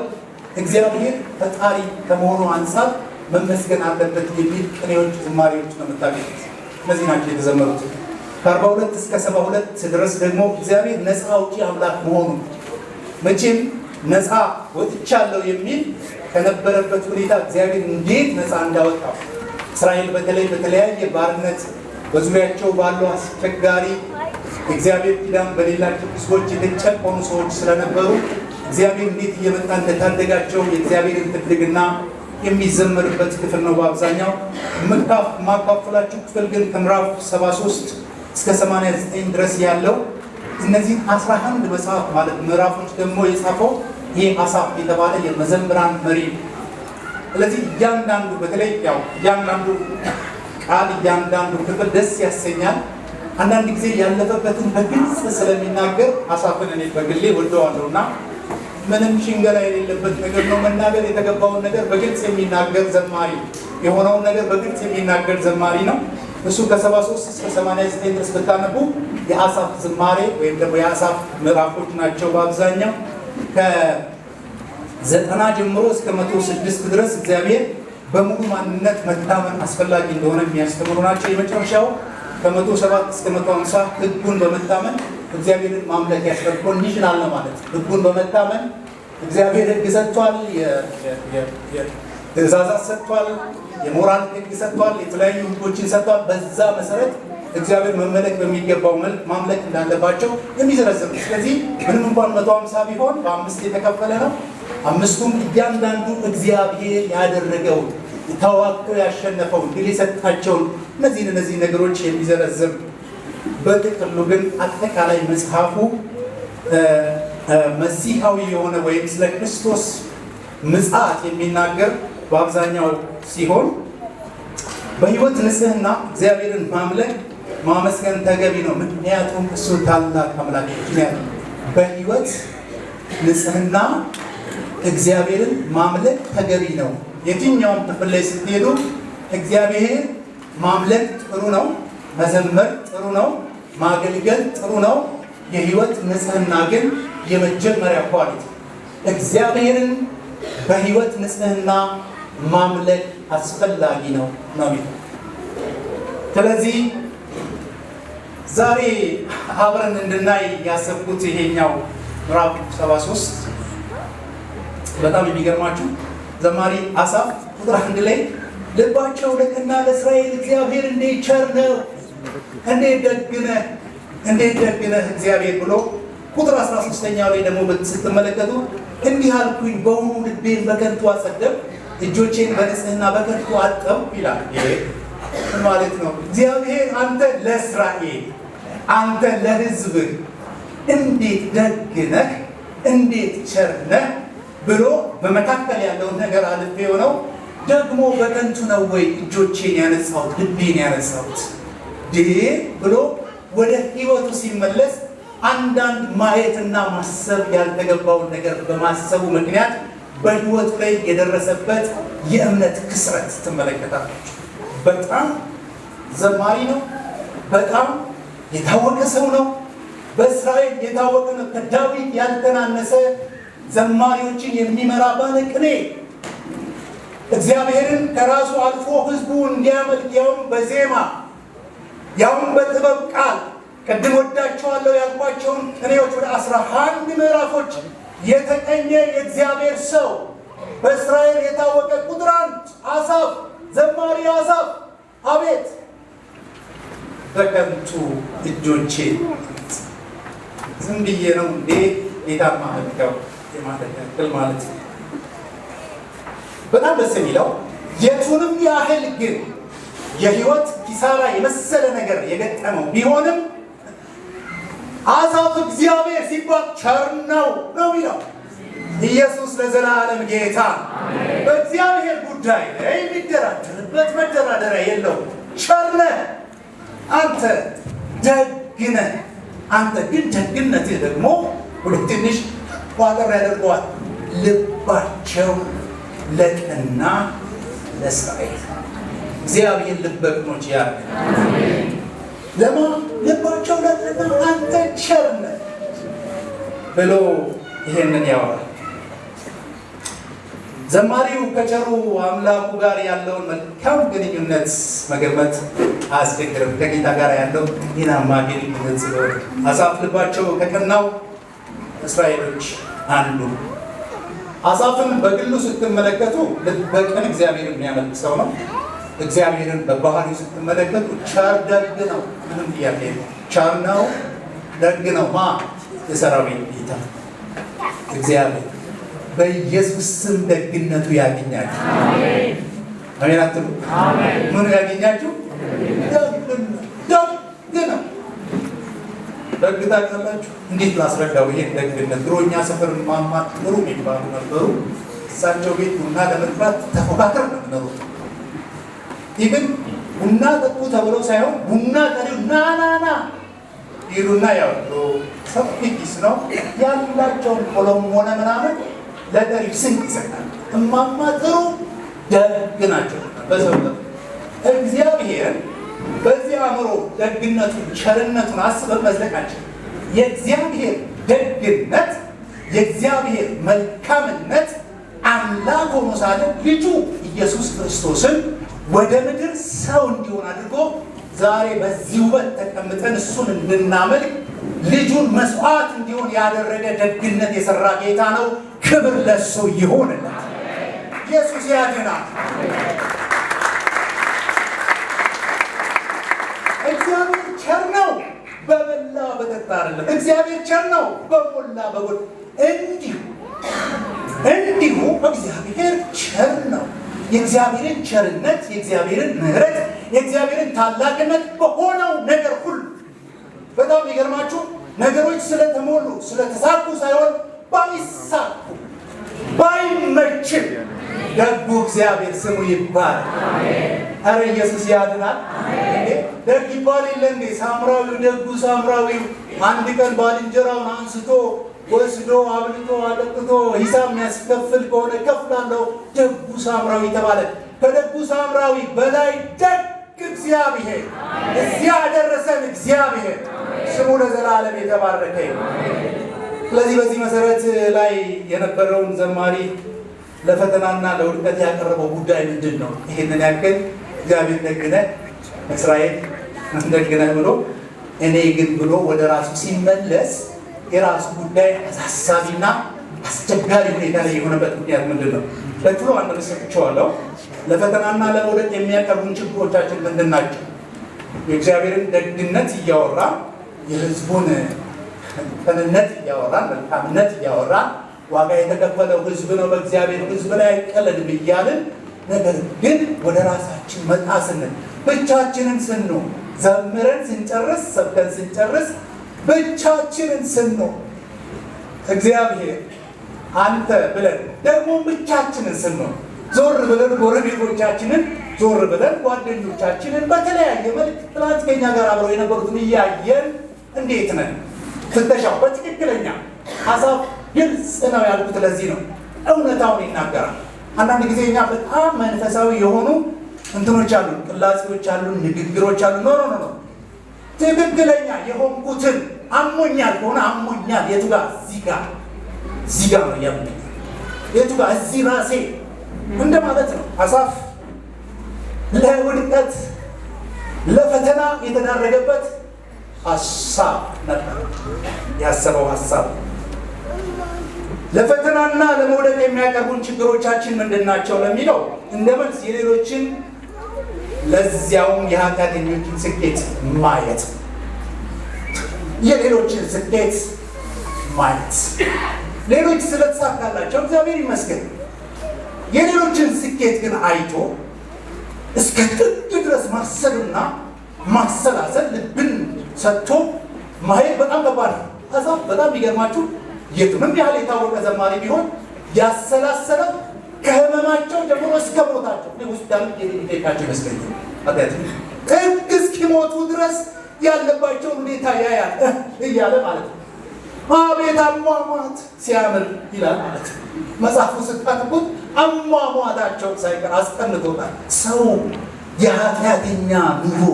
እግዚአብሔር ፈጣሪ ከመሆኑ አንፃር መመስገን አለበት የሚል ቅኔዎች፣ ዝማሬዎች ነው የምታገኙት። እነዚህ ናቸው የተዘመሩት። ከ42 እስከ 72 ድረስ ደግሞ እግዚአብሔር ነፃ አውጪ አምላክ መሆኑን መቼም ነፃ ወጥቻለሁ የሚል ከነበረበት ሁኔታ እግዚአብሔር እንዴት ነፃ እንዳወጣው እስራኤል በተለይ በተለያየ ባርነት በዙሪያቸው ባሉ አስቸጋሪ እግዚአብሔር ኪዳን በሌላቸው ሕዝቦች የተጨቆኑ ሰዎች ስለነበሩ እግዚአብሔር እንዴት እየመጣ እንደታደጋቸው የእግዚአብሔርን ትድግና የሚዘመርበት ክፍል ነው። በአብዛኛው የማካፍላችሁ ክፍል ግን ከምዕራፍ 73 እስከ 89 ድረስ ያለው እነዚህ 11 መጽሐፍ ማለት ምዕራፎች ደግሞ የጻፈው ይሄ አሳፍ የተባለ የመዘምራን መሪ። ስለዚህ እያንዳንዱ በተለይ እያንዳንዱ ቃል እያንዳንዱ ክፍል ደስ ያሰኛል። አንዳንድ ጊዜ ያለፈበትን በግልጽ ስለሚናገር አሳፍን እኔ በግሌ ወደዋለሁ እና ምንም ሽንገላ የሌለበት ነገር ነው። መናገር የተገባውን ነገር በግልጽ የሚናገር ዘማሪ፣ የሆነውን ነገር በግልጽ የሚናገር ዘማሪ ነው። እሱ ከ73 እስከ 89 ድረስ ብታነቡ የአሳፍ ዝማሬ ወይም ደግሞ የአሳፍ ምዕራፎች ናቸው። በአብዛኛው ከ90 ጀምሮ እስከ 106 ድረስ እግዚአብሔር በሙሉ ማንነት መታመን አስፈላጊ እንደሆነ የሚያስተምሩ ናቸው። የመጨረሻው ከ107 እስከ 150 ሕጉን በመታመን እግዚአብሔርን ማምለክ ያስፈልግ ኮንዲሽናል ነው ማለት ነው። ሕጉን በመታመን እግዚአብሔር ሕግ ሰጥቷል፣ ትእዛዛት ሰጥቷል፣ የሞራል ሕግ ሰጥቷል፣ የተለያዩ ሕጎችን ሰጥቷል። በዛ መሰረት እግዚአብሔር መመለክ በሚገባው መልክ ማምለክ እንዳለባቸው የሚዘረዝር ነው። ስለዚህ ምንም እንኳን 150 ቢሆን በ5 የተከፈለ ነው። 5ቱም እያንዳንዱ እግዚአብሔር ያደረገውን ተዋቅቶ ያሸነፈውን ድል የሰጣቸውን እነዚህ ነገሮች የሚዘረዝር በጥቅሉ ግን አጠቃላይ መጽሐፉ መሲሐዊ የሆነ ወይም ስለ ክርስቶስ ምጽአት የሚናገር በአብዛኛው ሲሆን በሕይወት ንጽሕና እግዚአብሔርን ማምለክ ማመስገን ተገቢ ነው። ምክንያቱም እሱ ታላቅ አምላክ ነው። በህይወት ንጽህና እግዚአብሔርን ማምለክ ተገቢ ነው። የትኛውም ክፍል ላይ ስትሄዱ እግዚአብሔር ማምለክ ጥሩ ነው፣ መዘመር ጥሩ ነው፣ ማገልገል ጥሩ ነው። የህይወት ንጽህና ግን የመጀመሪያ ኳሊቲ። እግዚአብሔርን በህይወት ንጽህና ማምለክ አስፈላጊ ነው ነው። ስለዚህ ዛሬ አብረን እንድናይ ያሰብኩት ይሄኛው ምዕራፍ 73 በጣም የሚገርማችሁ ዘማሪ አሳፍ ቁጥር 1 ላይ ልባቸው ለቀና ለእስራኤል እግዚአብሔር እንዴት ቸር ነው፣ እንዴት ደግ ነህ እግዚአብሔር ብሎ ቁጥር 13ኛው ላይ ደግሞ ስትመለከቱ እንዲህ አልኩኝ፣ በውኑ ልቤን በከንቱ አጸደቅሁ፣ እጆቼን በንጽህና በከንቱ አጠብኩ ይላል። ይሄ ማለት ነው እግዚአብሔር አንተ ለእስራኤል አንተ ለሕዝብህ እንዴት ደግ ነህ፣ እንዴት ቸር ነህ ብሎ በመካከል ያለውን ነገር አልፌ የሆነው ደግሞ በከንቱ ነው ወይ እጆቼን ያነሳሁት ልቤን ያነሳሁት ብሎ ወደ ህይወቱ ሲመለስ አንዳንድ ማየትና ማሰብ ያልተገባውን ነገር በማሰቡ ምክንያት በህይወቱ ላይ የደረሰበት የእምነት ክስረት ትመለከታላችሁ። በጣም ዘማሪ ነው። በጣም የታወቀ ሰው ነው። በእስራኤል የታወቀ ነው። ከዳዊት ያልተናነሰ ዘማሪዎችን የሚመራ ባለቅኔ፣ እግዚአብሔርን ከራሱ አልፎ ህዝቡ እንዲያመልክ ያውም በዜማ ያውም በጥበብ ቃል ቅድም ወዳቸዋለሁ ያልኳቸውን ቅኔዎች ወደ 11 ምዕራፎች የተቀኘ የእግዚአብሔር ሰው በእስራኤል የታወቀ ቁጥር 1 አሳፍ፣ ዘማሪ አሳፍ አቤት በከንቱ እጆቼ ዝም ብዬ ነው እንዴ ጌታ ማመልከው የማተከል ማለት ነው። በጣም ደስ የሚለው የቱንም ያህል ግን የህይወት ኪሳራ የመሰለ ነገር የገጠመው ቢሆንም አሳፍ እግዚአብሔር ሲባል ቸር ነው የሚለው። ኢየሱስ ለዘላለም ጌታ። በእግዚአብሔር ጉዳይ ላይ የሚደራደርበት መደራደሪያ የለውም። ቸር ነህ አንተ፣ ደግ ነህ አንተ። ግን ደግነትህ ደግሞ ወደ ትንሽ ቋጠር ያደርገዋል። ልባቸው ለቀና ለእስራኤል እግዚአብሔር ልበ ቅኖች ያለ ለማ ልባቸው ለቀና አንተ ቸር ነህ ብሎ ይሄንን ያወራል። ዘማሪው ከቸሩ አምላኩ ጋር ያለውን መልካም ግንኙነት መገመት አያስቸግርም። ከጌታ ጋር ያለው ጤናማ ግንኙነት ስለሆነ አሳፍ ልባቸው ከቀናው እስራኤሎች አንዱ። አሳፍን በግሉ ስትመለከቱ በቅን እግዚአብሔር የሚያመልክ ሰው ነው። እግዚአብሔርን በባህሪው ስትመለከቱ ቸር ደግ ነው። ምንም ጥያቄ ነው። ቸር ነው፣ ደግ ነው። የሰራዊት ጌታ እግዚአብሔር በኢየሱስ ስም ደግነቱ ያገኛችሁ። አሜን አትሉ? ምኑ ያገኛችሁ? ደግ ነው። ደግ ታውቃላችሁ? እንዴት ላስረዳው ይሄን ደግነት? ድሮ እኛ ሰፈር ማማ ጥሩ የሚባሉ ነበሩ። እሳቸው ቤት ቡና ለመጥራት ተፎካከር ነው የሚኖሩት። ይህን ቡና ጠጡ ተብለው ሳይሆን ቡና ቀሪው ና ይሉና ያው ሰፊ ኪስ ነው ያላቸውን ቆሎም ሆነ ምናምን ለጠሪው ስንቅ ይሰጣል። እማማ ጥሩ ደግ ናቸው። በሰው እግዚአብሔር በዚህ አእምሮ ደግነቱን ቸርነቱን አስበን መዝለቃችን የእግዚአብሔር ደግነት የእግዚአብሔር መልካምነት አምላክ ሆኖ ሳለ ልጁ ኢየሱስ ክርስቶስን ወደ ምድር ሰው እንዲሆን አድርጎ ዛሬ በዚህ ውበት ተቀምጠን እሱን እንድናመልክ ልጁን መስዋዕት እንዲሆን ያደረገ ደግነት የሰራ ጌታ ነው። ክብር ለሱ ይሁንለት። ኢየሱስ ያድናል። እግዚአብሔር ቸር ነው፣ በበላ በጠጣ አይደለም። እግዚአብሔር ቸር ነው፣ በሞላ በጎል እንዲሁ እግዚአብሔር ቸር ነው። የእግዚአብሔርን ቸርነት፣ የእግዚአብሔርን ምሕረት፣ የእግዚአብሔርን ታላቅነት በሆነው ነገር ሁሉ በጣም የሚገርማችሁ ነገሮች ስለተሞሉ ስለተሳኩ ሳይሆን ባይሳኩ ባይመችም ደጉ እግዚአብሔር ስሙ ይባላል። አረ ኢየሱስ ያድናል። ደግ ይባል የለ እንዴ? ሳምራዊው ደጉ ሳምራዊው አንድ ቀን ባልንጀራውን አንስቶ ወስዶ አብልቶ አጠጥቶ ሂሳብ የሚያስከፍል ከሆነ ከፍላለሁ ደጉ ሳምራዊ ተባለ። ከደጉ ሳምራዊ በላይ ደግ እግዚአብሔር እዚያ ያደረሰን እግዚአብሔር ስሙ ለዘላለም የተባረከ ይሁን። ስለዚህ በዚህ መሰረት ላይ የነበረውን ዘማሪ ለፈተናና ለውድቀት ያቀረበው ጉዳይ ምንድን ነው? ይህንን ያክል እግዚአብሔር ደግነህ እስራኤል ደግነህ ብሎ እኔ ግን ብሎ ወደ ራሱ ሲመለስ የራሱ ጉዳይ አሳሳቢና አስቸጋሪ ሁኔታ ላይ የሆነበት ምክንያት ምንድን ነው? ለጥሎ አንድ መስክቻለሁ። ለፈተናና ለመውደቅ የሚያቀርቡን ችግሮቻችን ምንድን ናቸው? የእግዚአብሔርን ደግነት እያወራ የሕዝቡን ቅንነት እያወራ መልካምነት እያወራ ዋጋ የተከፈለው ሕዝብ ነው በእግዚአብሔር ሕዝብ ላይ አይቀለድም እያልን ነገር ግን ወደ ራሳችን መጣ ስንል ብቻችንን ስንሆን ዘምረን ስንጨርስ ሰብከን ስንጨርስ ብቻችንን ስንሆን እግዚአብሔር አንተ ብለን ደግሞ ብቻችንን ስንሆን ዞር ብለን ጎረቤቶቻችንን ዞር ብለን ጓደኞቻችንን በተለያየ መልክ ትናንት ከኛ ጋር አብረው የነበሩትን እያየን እንዴት ነን? ፍተሻው በትክክለኛ ሀሳብ ግልጽ ነው ያልኩት ለዚህ ነው። እውነታውን ይናገራል። አንዳንድ ጊዜ እኛ በጣም መንፈሳዊ የሆኑ እንትኖች አሉ፣ ቅላጼዎች አሉ፣ ንግግሮች አሉ። ኖ ትክክለኛ የሆንኩትን አሞኛል ከሆነ አሞኛል የቱ ጋር? እዚህ ጋር ነው ያምኝ የቱ ጋር? እዚህ ራሴ እንደማለት ነው። አሳፍ ለውድቀት ለፈተና የተዳረገበት ሀሳብ ነበር። ያሰበው ሀሳብ ለፈተናና ለመውደቅ የሚያቀርቡን ችግሮቻችን ምንድን ናቸው ለሚለው እንደ መልስ የሌሎችን ለዚያውም የኃጢአተኞችን ስኬት ማየት፣ የሌሎችን ስኬት ማየት። ሌሎች ስለተሳካላቸው እግዚአብሔር ይመስገን። የሌሎችን ስኬት ግን አይቶ እስከ ጥግ ድረስ ማሰብና ማሰላሰል ልብን ሰጥቶ ማየት በጣም ከባድ ነው። ሀሳብ በጣም የሚገርማችሁ የቱንም ያህል የታወቀ ዘማሪ ቢሆን ያሰላሰለ ከህመማቸው ጀምሮ እስከ ሞታቸው ሆስፒታል የሚጠይቃቸው ይመስለኛል። ጥግ እስኪሞቱ ድረስ ያለባቸውን ሁኔታ ያያል እያለ ማለት ነው። አቤት አሟሟት ሲያምር ይላል ማለት ነው። መጽሐፉ ስታነቡት አሟሟታቸው ሳይቀር አስቀንቶታል። ሰው የኃጢአተኛ ኑሮ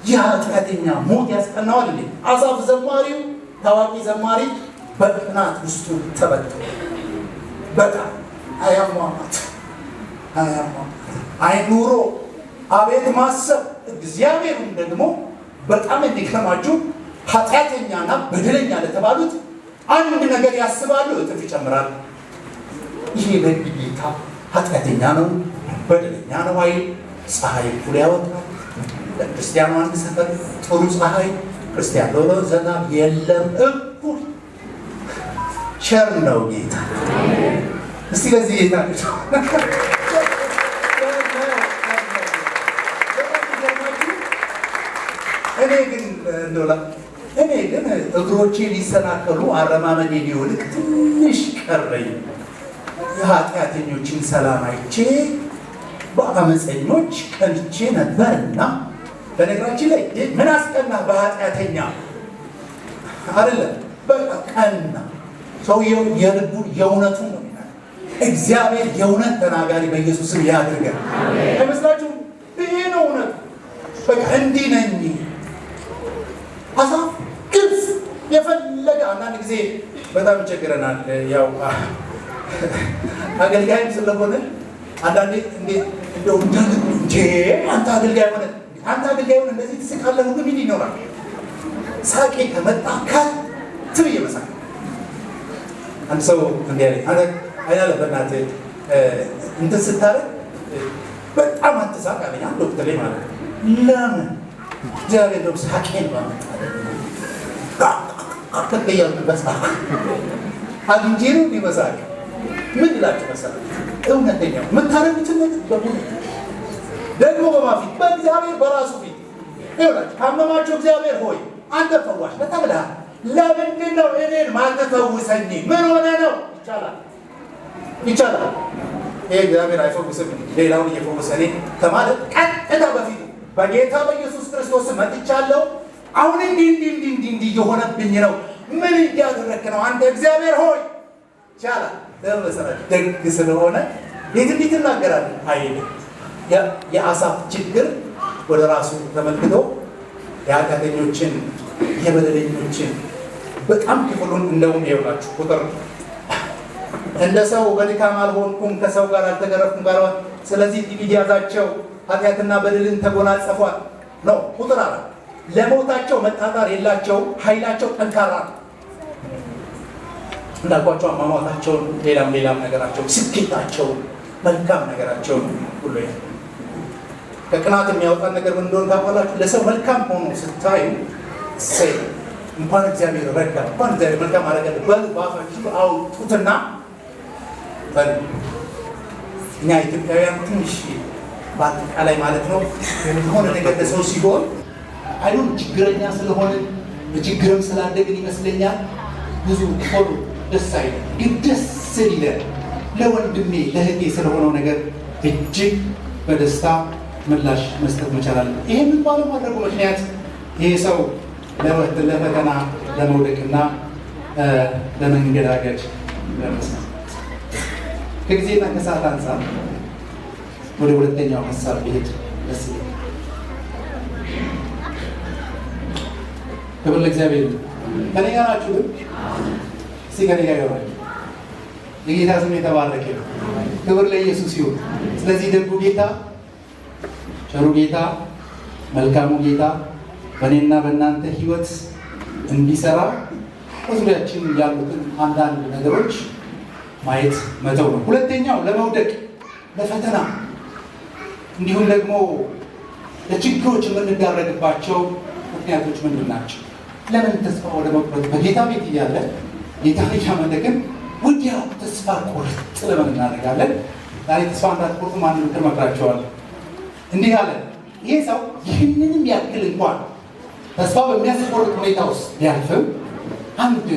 የኃጢአተኛ ሞት ያስቀናዋል እንዴ? አሳፍ ዘማሪው ታዋቂ ዘማሪ በቅናት ውስጡ ተበትቶ በጣም አያሟሟት አይኑሮ አቤት ማሰብ። እግዚአብሔርም ደግሞ በጣም እንዲከማችሁ ኃጢአተኛና በደለኛ ለተባሉት አንድ ነገር ያስባሉ፣ እጥፍ ይጨምራል። ይሄ በጌታ ኃጢአተኛ ነው በደለኛ ነው አይል ፀሐይ እኩል ያወጣል። ለክርስቲያኑ አንድ ሰፈር ጥሩ ፀሐይ ክርስቲያን ሎሎ ዝናብ የለም እኩል ቸር ነው ጌታ። እስቲ ለዚህ ጌታ እኔ ግን እግሮቼ ሊሰናከሉ አረማመዴ ሊወድቅ ትንሽ ቀረኝ። የኃጢአተኞችን ሰላም አይቼ በአመፀኞች ቀንቼ ነበርና። በነገራችን ላይ ምን አስቀናህ? በኃጢአተኛ አይደለም፣ በቃ ቀና። ሰውየው የልቡን የእውነቱን ነው። እግዚአብሔር የእውነት ተናጋሪ በኢየሱስም ያድርገን። አይመስላችሁም? ይሄ ነው እውነት። በቃ እንዲህ ነኝ። ሀሳብ ግልጽ የፈለገ አንዳንድ ጊዜ በጣም ይቸግረናል። ያው አገልጋይም ስለሆነ አንዳንዴ እንደው እንጂ አንተ አገልጋይ ሆነ እንደዚህ ትስቃለህ ሁሉ ምን ይኖራል? ሳቄ ከመጣ ከት ብዬ መሳቅ። አንድ ሰው እንዲህ አለኝ፣ አይናለ በእናትህ እንትን ስታረግ በጣም አትሳቅ አለኝ። አንድ ወቅት ላይ ማለት ነው። ለምን እግዚአብሔር ነው ሳቄን ባመጣ አትቀያሉ በሳቅ አግኝቼ ነው ሊመሳቅ ምን ይላችሁ መሰለህ? እውነተኛው የምታረጉትን ነገር በሙሉ ደግሞ በማፊት በእግዚአብሔር በራሱ ፊት ይኸውላችሁ፣ ካመማችሁ እግዚአብሔር ሆይ አንተ ፈዋሽ ተብለሃል። ለምንድን ነው እኔን ማትፈውሰኝ? ምን ሆነ ነው? ይቻላል። ይሄ እግዚአብሔር አይፈውስም ሌላውን እየፈወሰ እኔ ከማለት ቀጥታ በፊቱ በጌታ በኢየሱስ ክርስቶስ መጥቻለሁ። አሁን እንዲህ እየሆነብኝ ነው። ምን እያደረክ ነው አንተ እግዚአብሔር ሆይ ይቻላል። ለመሰረት ደግ ስለሆነ እንዴት እናገራለን አይደል? የአሳፍ ችግር ወደ ራሱ ተመልክቶ የኃጢአተኞችን የበደለኞችን በጣም ክፍሉን እንደውም ይኸውላችሁ ቁጥር እንደ ሰው በድካም አልሆንኩም ከሰው ጋር አልተገረፍኩም ጋር ስለዚህ ትዕቢት ያዛቸው ኃጢአትና በደልን ተጎናጸፏል ነው። ቁጥር አለ ለሞታቸው መጣጣር የላቸው ኃይላቸው ጠንካራ ነው። እንዳልኳቸው አሟሟታቸውን ሌላም ነገራቸው ስኬታቸው መልካም ነገራቸው ሁሉ ከቅናት የሚያወጣን ነገር ምን እንደሆነ ታውቃላችሁ? ለሰው መልካም ሆኖ ስታዩ ሰይ እንኳን እግዚአብሔር ረዳ እንኳን እግዚአብሔር መልካም አደረገ በአፋችሁ አውጡትና እኛ ኢትዮጵያውያን ትንሽ በአጠቃላይ ማለት ነው የሆነ ነገር ለሰው ሲሆን አይሁን ችግረኛ ስለሆነ በችግርም ስላደግን ይመስለኛል ብዙ ሆኖ ደስ አይልም። ግን ደስ ይላል ለወንድሜ ለእህቴ ስለሆነው ነገር እጅግ በደስታ ምላሽ መስጠት መቻላል። ይሄንን ባለማድረጉ ምክንያት ይሄ ሰው ለፈተና ለመውደቅና ለመንገዳገድ ለመስማት ከጊዜና ከሰዓት አንፃር ወደ ሁለተኛው ሀሳብ ብሄድ ደስ ይላል። ክብር ለእግዚአብሔር። ከኔ ጋር ናችሁ? እስኪ ከኔ ጋር ይሆናል። የጌታ ስም የተባረከ ነው። ክብር ለኢየሱስ ይሁን። ስለዚህ ደጉ ጌታ፣ ቸሩ ጌታ፣ መልካሙ ጌታ በእኔና በእናንተ ህይወት እንዲሰራ በዙሪያችን ያሉትን አንዳንድ ነገሮች ማየት መተው ነው። ሁለተኛው ለመውደቅ ለፈተና እንዲሁም ደግሞ ለችግሮች የምንዳረግባቸው ምክንያቶች ምንድን ናቸው? ለምን ተስፋ ወደ መቁረጥ በጌታ ቤት እያለ ጌታ እያመለክን ወዲያው ተስፋ ቁርጥ ለምን እናደርጋለን? ዛሬ ተስፋ እንዳትቆርጡ ማን እመክራቸዋለሁ። እንዲህ አለ ይሄ ሰው ይህንንም ያክል እንኳን ተስፋ በሚያስቆርጥ ሁኔታ ውስጥ ቢያልፍም አንድ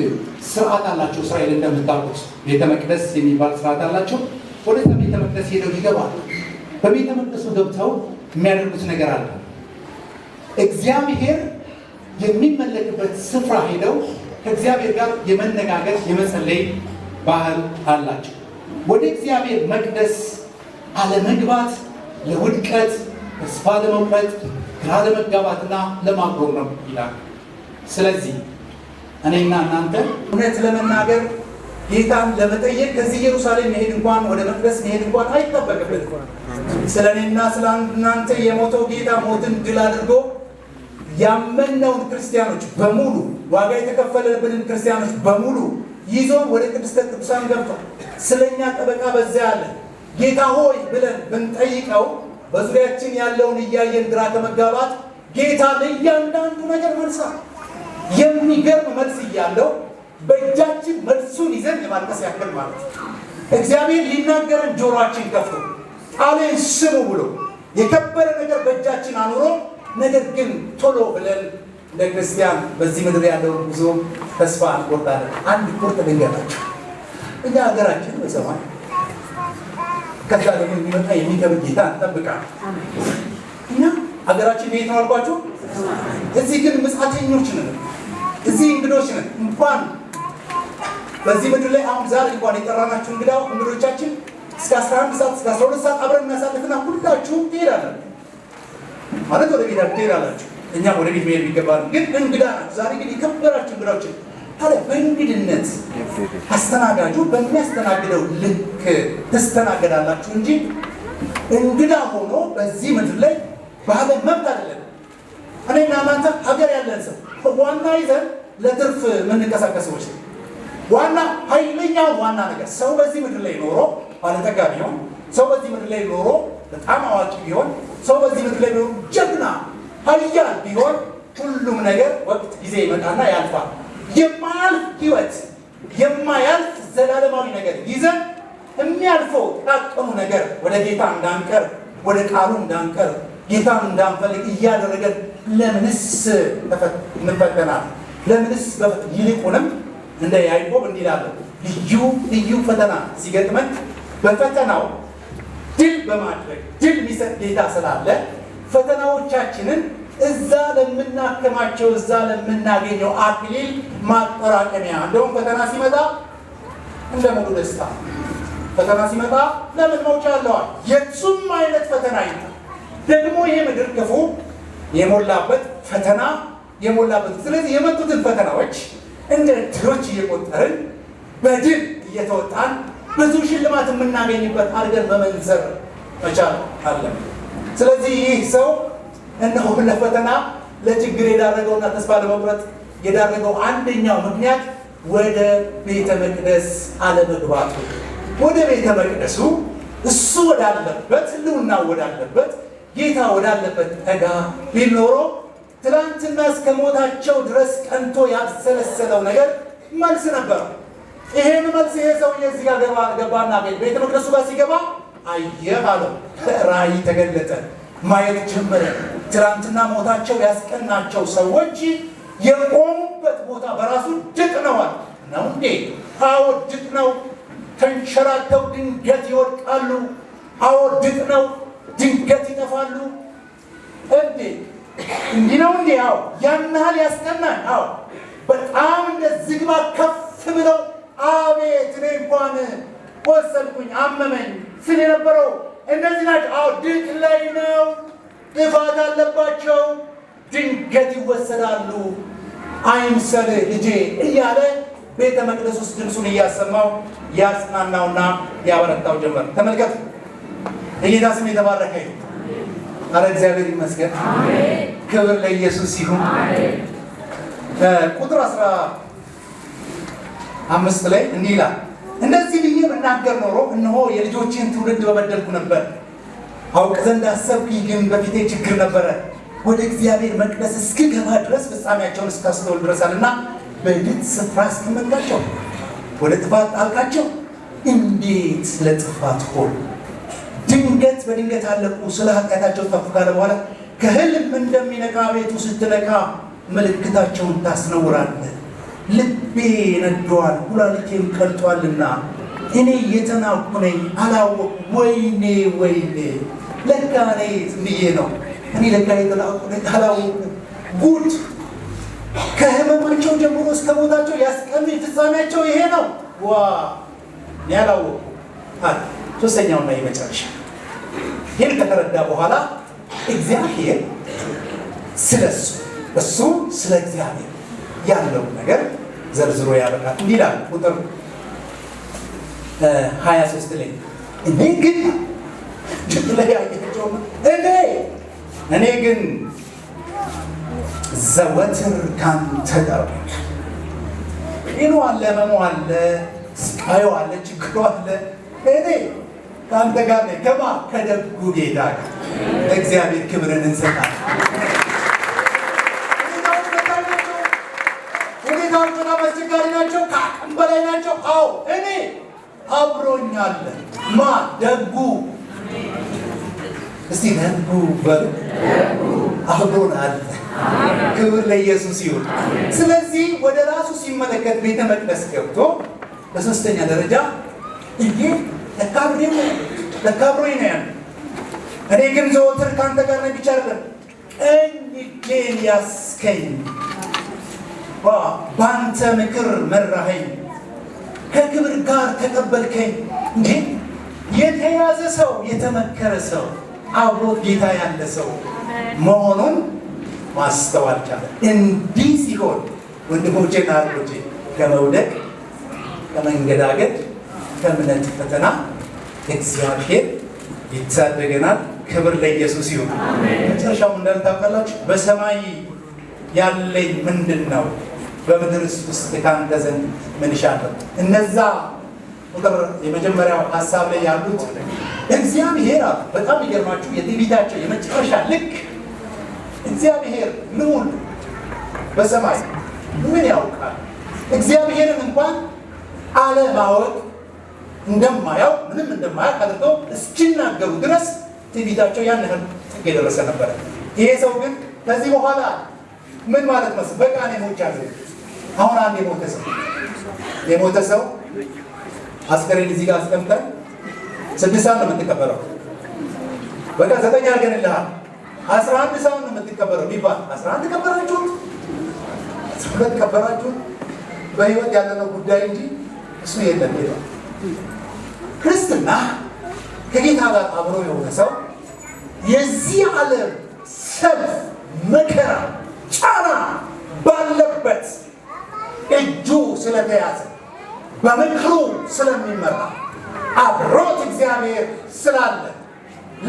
ስርዓት አላቸው። እስራኤል እንደምታውቁት ቤተ መቅደስ የሚባል ስርዓት አላቸው። ወደ ቤተ መቅደስ ሄደው ይገባሉ። በቤተ መቅደሱ ገብተው የሚያደርጉት ነገር አለ። እግዚአብሔር የሚመለክበት ስፍራ ሄደው ከእግዚአብሔር ጋር የመነጋገር የመጸለይ ባህል አላቸው። ወደ እግዚአብሔር መቅደስ አለመግባት ለውድቀት፣ ተስፋ ለመቁረጥ፣ ግራ ለመጋባትና ለማጉረም ነው ይላል። ስለዚህ እኔና እናንተ እውነት ለመናገር ጌታን ለመጠየቅ ከዚህ ኢየሩሳሌም መሄድ እንኳን ወደ መቅደስ መሄድ እንኳን አይጠበቅብንም። ስለ እኔና ስለ እናንተ የሞተው ጌታ ሞትን ድል አድርጎ ያመነውን ክርስቲያኖች በሙሉ ዋጋ የተከፈለብንን ክርስቲያኖች በሙሉ ይዞን ወደ ቅድስተ ቅዱሳን ገብቷል። ስለኛ ጠበቃ በዚያ አለ። ጌታ ሆይ ብለን ብንጠይቀው በዙሪያችን ያለውን እያየን ግራ ከመጋባት ጌታ ለእያንዳንዱ ነገር መልሳ የሚገርም መልስ እያለው በእጃችን መልሱን ይዘን የማልቀስ ያክል ማለት እግዚአብሔር ሊናገረን ጆሮአችን ከፍቶ ቃሌን ስሙ ብሎ የከበረ ነገር በእጃችን አኑሮ ነገር ግን ቶሎ ብለን ለክርስቲያን በዚህ ምድር ያለውን ጉዞ ተስፋ አንቆርጣለን። አንድ ቁርጥ ልንገራችሁ። እኛ ሀገራችን በሰማይ ከዛ ደግሞ የሚመጣ የሚከብድ ጌታ እንጠብቃለን። እኛ ሀገራችን የት ነው አልኳችሁ? እዚህ ግን ምጽአተኞች ነን። እዚህ እንግዶች ነን። እንኳን በዚህ ምድር ላይ አሁን ዛሬ እንኳን የጠራናችሁ እንግዶቻችን እስከ 11 ሰዓት እስከ 12 ሰዓት አብረን እናሳልፍና ሁላችሁም ትሄዳለን ማለት ወደ ቤት ትሄዳላችሁ። እኛም ወደ ቤት መሄድ ይገባል። ግን እንግዳ ናችሁ። ዛሬ ግን የከበራችሁ እንግዳዎችን ታዲያ በእንግድነት አስተናጋጁ በሚያስተናግደው ልክ ትስተናገዳላችሁ እንጂ እንግዳ ሆኖ በዚህ ምድር ላይ በሀገር መብት አይደለም። እኔና እናንተ ሀገር ያለን ሰው ዋና ይዘን ለትርፍ የምንንቀሳቀስ ሰዎች ዋና ኃይለኛው ዋና ነገር ሰው በዚህ ምድር ላይ ኖሮ ባለጠጋ ቢሆን፣ ሰው በዚህ ምድር ላይ ኖሮ በጣም አዋቂ ቢሆን፣ ሰው በዚህ ምድር ላይ ኖሮ ጀግና ኃያል ቢሆን ሁሉም ነገር ወቅት ጊዜ ይመጣና ያልፋል። የማያልፍ ህይወት የማያልፍ ዘላለማዊ ነገር ይዘን የሚያልፈው ጥቃቅኑ ነገር ወደ ጌታ እንዳንቀር ወደ ቃሉ እንዳንቀር ጌታን እንዳንፈልግ እያደረገን ለምንስ እንፈተናል? ለምንስ ይልቁንም እንደ ያዕቆብ እንዲላለን ልዩ ፈተና ሲገጥመን በፈተናው ድል በማድረግ ድል የሚሰጥ ጌታ ስላለ ፈተናዎቻችንን እዛ ለምናከማቸው እዛ ለምናገኘው አክሊል ማጠራቀሚያ እንደውም ፈተና ሲመጣ እንደ ሙሉ ደስታ ፈተና ሲመጣ ለምን መውጫ አለዋል። የቱም አይነት ፈተና ይመጣ ደግሞ ይሄ ምድር ክፉ የሞላበት ፈተና የሞላበት ስለዚህ የመጡትን ፈተናዎች እንደ ድሎች እየቆጠርን በድል እየተወጣን ብዙ ሽልማት የምናገኝበት አድርገን መመንዘር መቻል አለን። ስለዚህ ይህ ሰው እነሆ ለፈተና ለችግር የዳረገውና ተስፋ ለመቁረጥ የዳረገው አንደኛው ምክንያት ወደ ቤተ መቅደስ አለመግባቱ። ወደ ቤተ መቅደሱ እሱ ወዳለበት ህልውና ወዳለበት ጌታ ወዳለበት ጠጋ ቢል ኖሮ ትላንትና እስከ ሞታቸው ድረስ ቀንቶ ያሰለሰለው ነገር መልስ ነበር። ይሄን መልስ ይሄ ሰውዬ እዚህ ጋር ገባና ቤተ መቅደሱ ጋር ሲገባ አየህ አለው። ራእይ ተገለጠ፣ ማየት ጀመረ። ትላንትና ሞታቸው ያስቀናቸው ሰዎች የቆሙበት ቦታ በራሱ ድጥ ነዋል። ነው እንዴ? አዎ ድጥ ነው። ተንሸራተው ድንገት ይወድቃሉ። አዎ ድጥ ነው። ድንገት ይጠፋሉ። እንዴ እንዲህ ነው እንዴ? አዎ ያን ያህል ያስቀናል። አዎ በጣም እንደ ዝግባ ከፍ ብለው አቤት እኔ እንኳን ወሰልኩኝ አመመኝ ስል የነበረው እነዚህ ናቸው። አዎ ድጥ ላይ ነው። ጥፋት አለባቸው። ድንገት ይወሰዳሉ። አይምሰልህ ልጄ እያለ ቤተ መቅደስ ውስጥ ድምፁን እያሰማው ያጽናናውና ያበረታው ጀመር። ተመልከቱ። የጌታ ስም የተባረከ ይሁን። አረ እግዚአብሔር ይመስገን። ክብር ለኢየሱስ ይሁን። ቁጥር 15 ላይ እንዲህ ይላል፣ እንደዚህ ብዬ ብናገር ኖሮ እነሆ የልጆችን ትውልድ በበደልኩ ነበር። አውቅ ዘንድ አሰብኩኝ፣ ግን በፊቴ ችግር ነበረ። ወደ እግዚአብሔር መቅደስ እስክገባ ድረስ ፍጻሜያቸውን እስካስተውል ድረሳልና በድጥ ስፍራ እስክመጣቸው ወደ ጥፋት ጣልቃቸው። እንዴት ለጥፋት ሆኑ! ድንገት በድንገት አለቁ። ስለ ኃጢአታቸው ጠፉ ካለ በኋላ ከህልም እንደሚነቃ ቤቱ ስትነቃ ምልክታቸውን ታስነውራለህ። ልቤ ነዷል፣ ኩላሊቴም ቀልጧልና እኔ የተናኩ ነኝ አላወቅሁ። ወይኔ ወይኔ፣ ለካ እኔ ብዬ ነው እኔ ለካ የተናኩ ነኝ አላወቅሁ። ጉድ! ከህመማቸው ጀምሮ እስከ ሞታቸው ያስቀኑኝ ፍጻሜያቸው ይሄ ነው። ዋ እኔ አላወቅሁ አለ። ሶስተኛውና የመጨረሻ ይህን ከተረዳ በኋላ እግዚአብሔር ስለሱ እሱ ስለ እግዚአብሔር ያለው ነገር ዘርዝሮ ያበቃል። እንዲህ ይላል ቁጥር 23 ላይ እኔ ግን እኔ ግን ዘወትር ካንተ ጋር ይኑ አለ፣ ህመሙ አለ፣ ስቃዩ አለ፣ ችግሩ አለ። እኔ ከአንተ ጋር ነኝ። ከማ ከደጉ ጌታ ጋር ለእግዚአብሔር ክብርን እንሰጣለን። ሁኔታዎች በጣም አስቸጋሪ ናቸው፣ ከአቅም በላይ ናቸው። አዎ እኔ አብሮኛለ። ማ ደጉ፣ እስቲ ደጉ በሉ። አብሮን አለ። ክብር ለኢየሱስ ይሁን። ስለዚህ ወደ ራሱ ሲመለከት ቤተ መቅደስ ገብቶ በሶስተኛ ደረጃ እንዴ ለካብሬው ለካብሮኝ ነው ያለው። እኔ ግን ዘወትር ካንተ ጋር ነኝ ብቻ አይደለም፣ ቀኝ እጄን ያስከኝ፣ በአንተ ምክር መራኸኝ፣ ከክብር ጋር ተቀበልከኝ። እንዴ የተያዘ ሰው የተመከረ ሰው አብሮት ጌታ ያለ ሰው መሆኑን ማስተዋል ቻለ። እንዲህ ሲሆን ወንድሞቼና እህቶቼ ከመውደቅ ከመንገዳገድ ከእምነት ፈተና እግዚአብሔር ይታደገናል። ክብር ለኢየሱስ ይሁን። መጨረሻው እንዳል ታውቃላችሁ፣ በሰማይ ያለኝ ምንድን ነው? በምድር ውስጥ ካንተ ዘንድ ምን እሻለሁ? እነዛ ቁጥር የመጀመሪያው ሀሳብ ላይ ያሉት እግዚአብሔር አሉ። በጣም ይገርማችሁ የትንቢታቸው የመጨረሻ ልክ እግዚአብሔር ልዑል በሰማይ ምን ያውቃል? እግዚአብሔርን እንኳን አለማወቅ እንደማያው ምንም እንደማያውቅ አድርገው እስኪናገሩ ድረስ ትንቢታቸው ያን ያህል ጥግ የደረሰ ነበረ። ይሄ ሰው ግን ከዚህ በኋላ ምን ማለት መስል በቃ እኔ ሞቻለሁ። አሁን አንድ የሞተ ሰው አስከሬን እዚህ ጋር አስቀምጠን 6 ሰዓት ነው የምትቀበለው። በቃ 9 አድርገንልሃል 11 ሰው ነው የምትቀበረው ቢባል 11 ቀበራችሁት 12 ቀበራችሁት በህይወት ያለነው ጉዳይ እንጂ እሱ የለም ይላል። ክርስትና ከጌታ ጋር አብሮ የሆነ ሰው የዚህ ዓለም ሰልፍ መከራ ጫና ባለበት እጁ ስለተያዘ በምክሩ ስለሚመራ አብሮት እግዚአብሔር ስላለ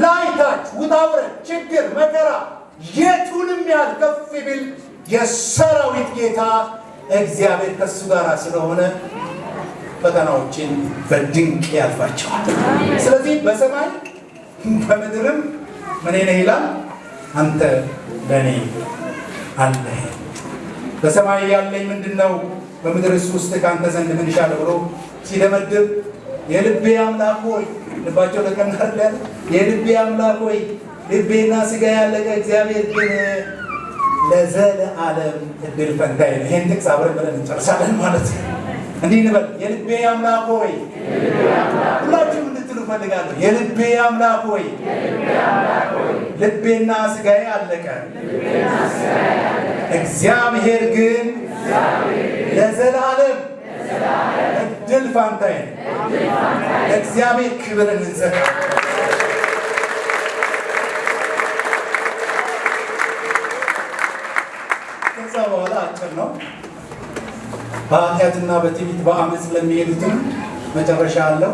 ላይታች ውጣውረድ ችግር መከራ የቱንም ያህል ከፍ ቢል የሰራዊት ጌታ እግዚአብሔር ከሱ ጋር ስለሆነ ፈተናዎችን በድንቅ ያልፋቸዋል። ስለዚህ በሰማይ በምድርም ምን ነህ ይላል አንተ ለኔ አለ። በሰማይ ያለኝ ምንድነው በምድርስ ውስጥ ካንተ ዘንድ ምን ይሻል ብሎ ሲደመድብ የልቤ አምላክ ሆይ ልባቸው ተቀናለ የልቤ አምላክ ሆይ ልቤና ስጋ ያለቀ እግዚአብሔር ግን ለዘለዓለም እድል ፈንታዬ ነው። ይሄን ጥቅስ አብረን ብለን እንጨርሳለን ማለት ነው። እንዲህ እንበል የልቤ አምላክ ሆይ ሁላችሁም እንድትሉ ፈልጋለሁ። የልቤ አምላክ ሆይ ልቤና ስጋዬ አለቀ እግዚአብሔር ግን ለዘላለም እድል ፋንታዬ ነው። እግዚአብሔር ክብር እንሰጥ። ከዛ በኋላ አጭር ነው። በኃጢአትና በትዕቢት በአመፅ ለሚሄዱትም መጨረሻ አለው፣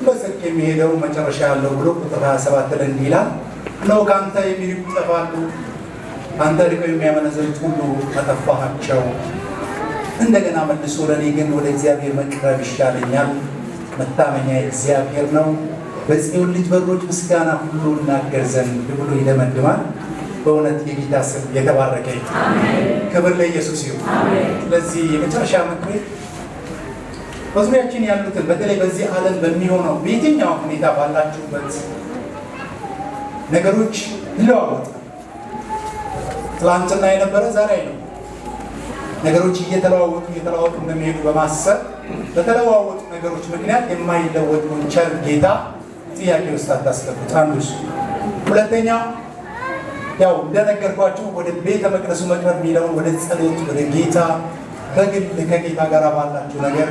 በጽድቅ የሚሄደው መጨረሻ አለው ብሎ ቁጥር 27 ላይ እንዲህ ይላል ነው ከአንተ የሚርቁ ይጠፋሉ፣ አንተ ርቀው የሚያመነዝሩት ሁሉ አጠፋሃቸው። እንደገና መልሶ ለእኔ ግን ወደ እግዚአብሔር መቅረብ ይሻለኛል፣ መታመኛ እግዚአብሔር ነው። በጽዮን ልጅ በሮች ምስጋና ሁሉ እናገር ዘንድ ብሎ ይደመድማል። በእውነት የጌታ ስም የተባረከ ክብር ለኢየሱስ ይሁን። ስለዚህ የመጨረሻ ምክሬ በዙሪያችን ያሉትን በተለይ በዚህ ዓለም በሚሆነው በየትኛው ሁኔታ ባላችሁበት ነገሮች ይለዋወጣል። ትላንትና የነበረ ዛሬ ነው። ነገሮች እየተለዋወጡ እንደሚሄዱ በማሰብ በተለዋወጡ ነገሮች ምክንያት የማይለወጡን ቸር ጌታ ጥያቄ ውስጥ አታስገቡት። አንዱ እሱ። ሁለተኛው ያው እንደነገርኳችሁ ወደ ቤተ መቅደሱ መቅረብ የሚለውን ወደ ጸሎት ወደ ጌታ በግል ከጌታ ጋር ባላችሁ ነገር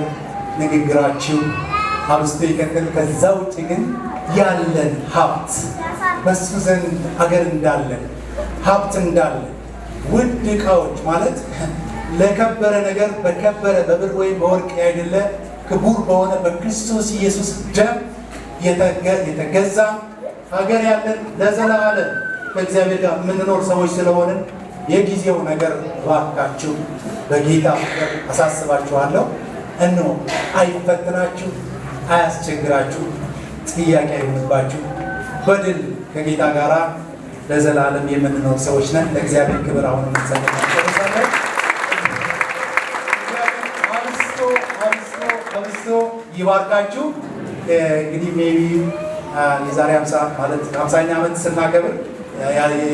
ንግግራችሁ አብስቶ ይቀጥል። ከዛ ውጭ ግን ያለን ሀብት በሱ ዘንድ አገር እንዳለን ሀብት እንዳለን ውድ ዕቃዎች ማለት ለከበረ ነገር በከበረ በብር ወይም በወርቅ ያይደለ ክቡር በሆነ በክርስቶስ ኢየሱስ ደም የተገዛ ሀገር ያለን ለዘላለም በእግዚአብሔር ጋር የምንኖር ሰዎች ስለሆነ የጊዜው ነገር ባካችሁ በጌታ ፍቅር አሳስባችኋለሁ። እነሆ አይፈትናችሁ፣ አያስቸግራችሁ፣ ጥያቄ አይሆንባችሁ። በድል ከጌታ ጋር ለዘላለም የምንኖር ሰዎች ነን። ለእግዚአብሔር ክብር አሁን እንሰጣለን። አብስቶ ይባርካችሁ። እንግዲህ ሜቢ የዛሬ 50 ማለት 50ኛ ዓመት ስናከብር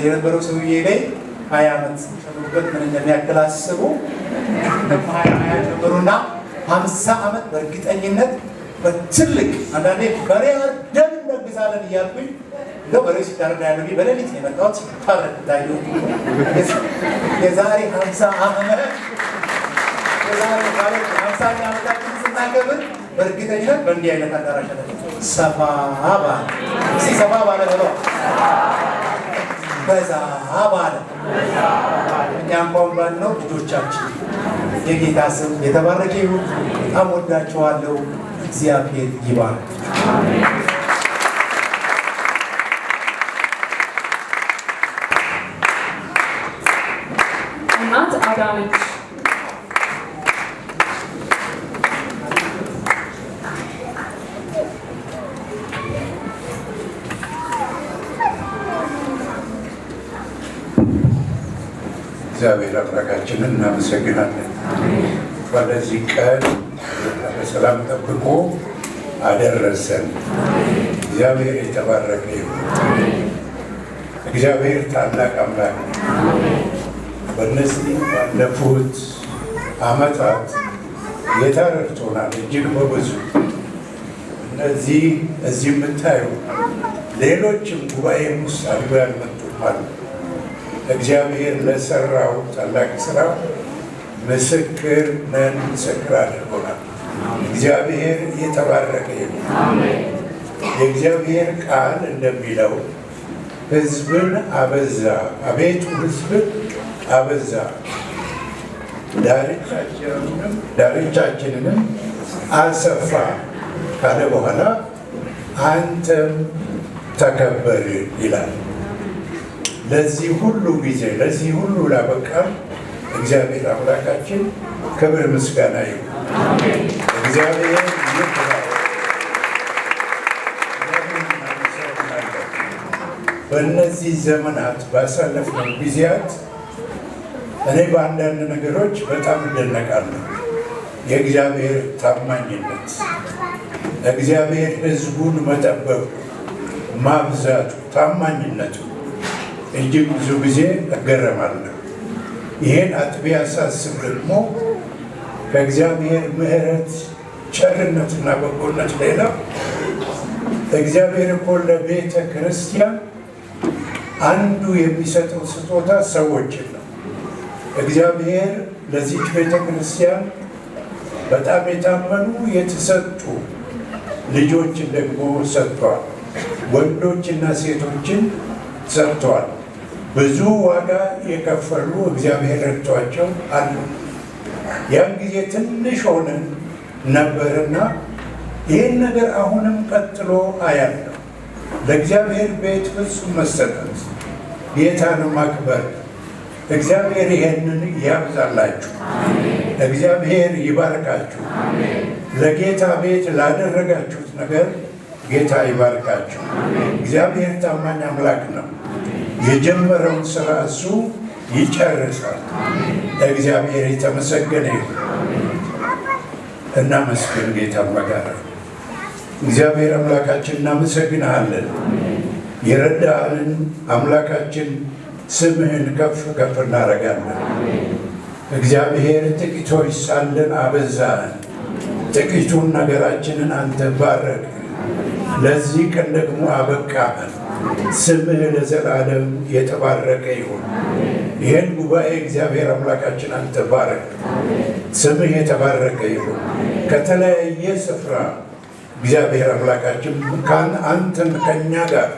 የነበረው ሰውዬ ላይ 20 ዓመት ጨምሩበት ምን እንደሚያክል አስቡ። 20 ጨምሩና 50 ዓመት በእርግጠኝነት በትልቅ አንዳንዴ በሬ አርደን እንደግዛለን እያልኩኝ እንደው በሬ ሲታረድ ያለው በሌሊት ነው የመጣሁት ሲታረድ እንዳየሁ የዛሬ 50 ዓመት የዛሬ 50ኛ ዓመታችን ስናከብር በእርግጠኝነት በእንዲህ አይነት አዳራሽ ሰፋ ባለ ሰፋ ባለ ነው በዛ ባለ እኛ እንኳን ባልነው ልጆቻችን የጌታ ስም የተባረከ ይሁን። በጣም ወዳችኋለሁ። እግዚአብሔር ይባርክ። እናት አዳነች እግዚአብሔር አምላካችንን እናመሰግናለን። ወደዚህ ቀን በሰላም ጠብቆ አደረሰን። እግዚአብሔር የተባረከ ይሁን። እግዚአብሔር ታላቅ አምላክ ነው። በእነዚህ ባለፉት ዓመታት ጌታ ረድቶናል እጅግ በብዙ። እነዚህ እዚህ የምታዩ ሌሎችም ጉባኤም ውስጥ አድርገው ያልመጡም አሉ። እግዚአብሔር ለሰራው ታላቅ ስራ ምስክር ነን፣ ምስክር አድርጎናል። እግዚአብሔር የተባረከ ይሁን። የእግዚአብሔር ቃል እንደሚለው ሕዝብን አበዛ፣ አቤቱ ሕዝብን አበዛ፣ ዳርቻችንንም አሰፋ ካለ በኋላ አንተም ተከበር ይላል። ለዚህ ሁሉ ጊዜ ለዚህ ሁሉ ላበቃም እግዚአብሔር አምላካችን ክብር ምስጋና ይሁን። እግዚአብሔር በእነዚህ ዘመናት ባሳለፍነው ጊዜያት እኔ በአንዳንድ ነገሮች በጣም እደነቃለሁ። የእግዚአብሔር ታማኝነት፣ እግዚአብሔር ሕዝቡን መጠበቁ፣ ማብዛቱ፣ ታማኝነቱ እጅግ ብዙ ጊዜ እገረማለሁ። ይህን አጥቢያ ሳስብ ደግሞ ከእግዚአብሔር ምሕረት ቸርነትና በጎነት ሌላ እግዚአብሔር እኮ ለቤተ ክርስቲያን አንዱ የሚሰጠው ስጦታ ሰዎችን ነው። እግዚአብሔር ለዚች ቤተ ክርስቲያን በጣም የታመኑ የተሰጡ ልጆችን ደግሞ ሰጥቷል። ወንዶችና ሴቶችን ሰጥቷል። ብዙ ዋጋ የከፈሉ እግዚአብሔር ረድቷቸው አሉ። ያን ጊዜ ትንሽ ሆነን ነበርና ይህን ነገር አሁንም ቀጥሎ አያለሁ። ለእግዚአብሔር ቤት ፍጹም መሰጠት፣ ጌታን ማክበር፣ እግዚአብሔር ይሄንን ያብዛላችሁ። እግዚአብሔር ይባርካችሁ። ለጌታ ቤት ላደረጋችሁት ነገር ጌታ ይባርካችሁ። እግዚአብሔር ታማኝ አምላክ ነው። የጀመረውን ስራ እሱ ይጨርሳል። እግዚአብሔር የተመሰገነ ይሁን። እናመስግን ጌታ በጋራ። እግዚአብሔር አምላካችን እናመሰግንሃለን። የረዳህንን አምላካችን ስምህን ከፍ ከፍ እናደርጋለን። እግዚአብሔር ጥቂቶች ሳለን አበዛህን፣ ጥቂቱን ነገራችንን አንተ ባረክ። ለዚህ ቀን ደግሞ አበቃህን። ስምህ ለዘላለም የተባረከ ይሁን። ይህን ጉባኤ እግዚአብሔር አምላካችን አንተ ባረክ። ስምህ የተባረከ ይሁን። ከተለያየ ስፍራ እግዚአብሔር አምላካችን አንተን ከእኛ ጋር